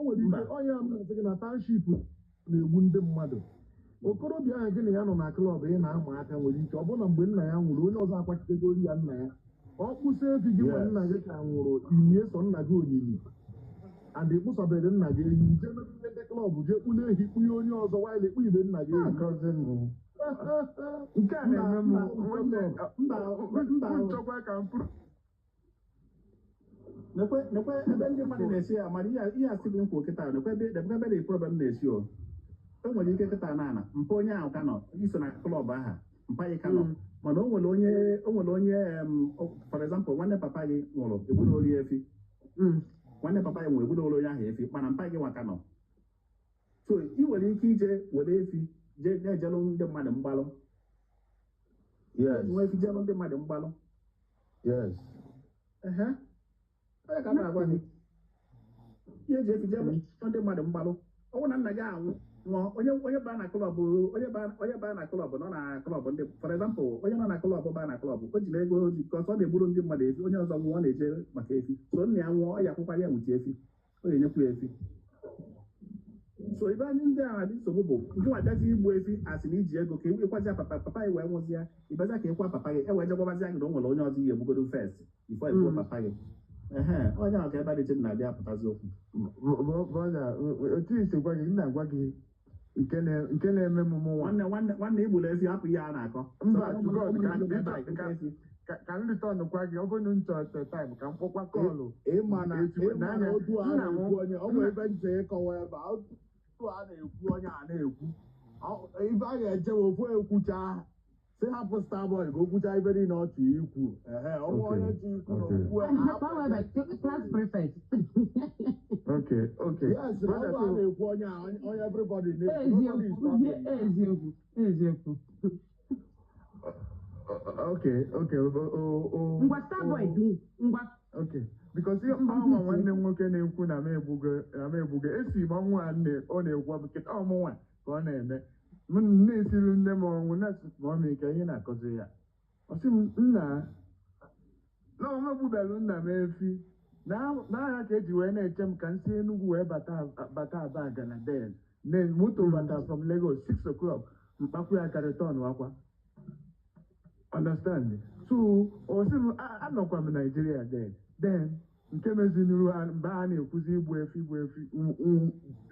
nwere ike ọnya m na-asị gị na township na-egbu ndị mmadụ okorobịa ahụ gị na ya nọ na klọb ị na-ama aka nwere ike ọ bụrụ na mgbe nna ya nwụrụ onye ọzọ akwachitego ya nna ya ọ kpụsa efi gị nwe nna gị ka nwụrụ inye so nna gị onyinye and ịkpụsabere nna gị ehi jee mebie ndị klọb jee kpụna ehi kpụnye onye ọzọ waịlị kpụ ibe nna gị ehi nke a na-eme m chọkwa ka m pụrụ nekwe ebe ndị mmadụ na-esi ya mana ihe asị gị nkwu kịta nekwe ebe dị problem na-esi o nwere ike kịta na mpa onye ahụ ka nọ iso na klọb aha mpa gị ka nọ mana o nwere onye for example nwanne papa gị nwụrụ egburu ori efi nwanne papa gị nwere egburu onye ahụ efi mana mpa gị nwaka nọ so ị nwere ike ije were efi jee na-ejelụ ndị mmadụ mgbalụ nwe efi jelụ ndị mmadụ mgbalụ onye ka na-agwa gị ihe eji efi jelụ ndị mmadụ mgbalụ ọ bụ na nna gị anwụ onye baa na klọb nọ na klọb ndị for example onye nọ na klọb baa na klọb o ji na ego oji ka ọ na-egburu ndị mmadụ efi onye ọzọ nwụọ na-eje maka efi so nna ya nwụọ ọ ya akwụkwara ya nwuchi efi ọ ga-enyekwu ya efi so ebe anyị ndị a dị nsogbu bụ ndị nwa bịazi igbu efi asị na iji ego ka ịkwazia papa gị wee nwụzia ịbịazia ka ịkwa papa gị e wee jegwabazia gị na o nwere onye ọzọ ihe egbugodo fest bifo egbuo papa gị onye ahụ ka ebe dị na-abịa apụtazi okwu otu isi gwa gị na-agwa gị nke na-eme mụmụ nwanne igbula efi hapụ ihe a na-akọ ka m rịtọnụkwa gị ọ bụrụ nchọ taim ka m kpọkwa kọlụ ịma na otu a na-ekwu onye ọ bụ ebe nche ịkọwa ebe otu a na-ekwu onye a na-ekwu ibe a ga-echewe ofu ekwucha si hapụ Starboy ka o kwucha ibe niile ọ chụ ikwu ọnwa onye chụ ikwu na okwu class prefect. Okay. Yes, ọ bụ a na-ekwu onye everybody Eziokwu. Okay. Ngwa Starboy dị ngwa. Okay. Because mba ọnwa nwanne m nwoke na-ekwu na m ebugo esi m ọnwụ a ọ na-ekwu nkịta ọmụnwa ka ọ na-eme m na-esiri nne m ọnwụ na-esipụọ m ike ihe na-akọzi ya ọ sị m nna na omegbubelu nna m efi n'agha ka eji wee na-eche m ka m si Enugu wee bata Abada na den moto bata from Lagos 6 o'clock mkpakwu ya karịtọn akwa understand so o sị m anọkwa m Nigeria then nke mezinuru mgbe a na-ekwuzi igbu efi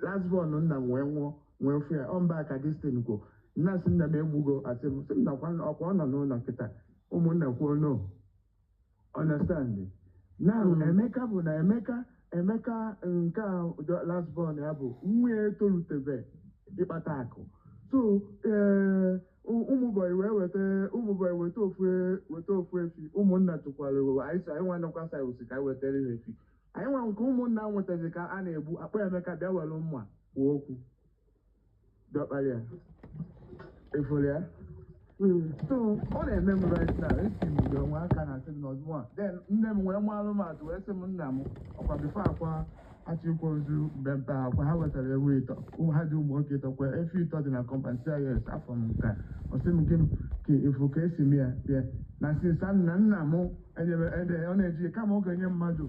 last born nna m wee nwụọ nwee ofe ya ọ mba ka destin kwo nna sị nna m egbugo asị m sị m nakwa ọkwa ọ nọ n'ụlọ nkịta ụmụnna kwuo no understand now Emeka bụ na Emeka nke a last born ya bụ nwa etolutebe ịkpata akụ so ụmụbọyị weta ofu efi ụmụnna tụkwara anyị nwa nọkwa saịwụsị ka anyị wetara ha efi anyị nwa nke ụmụnna nwetazi ka a na-egbu akpọ Emeka bịa were mma kwuo okwu dọkpara ya efere ya so ọ na-eme m right now esi m udo nwa aka na asị m n'ọzụmụ then nne m wee maa alụmatụ wee sị m nna m ọkwa bifo akwa achịkwa ozu mbempe akwa ha wetara ewu ịtọ ha dị ụmụ nwoke ịtọ kwa efi ịtọ dị na kọmpanị yes afọ m ka ọ sị m ka efu ka esi m ya bịa na sinsa nna m ọ na-eji kama ọ ga-enye mmadụ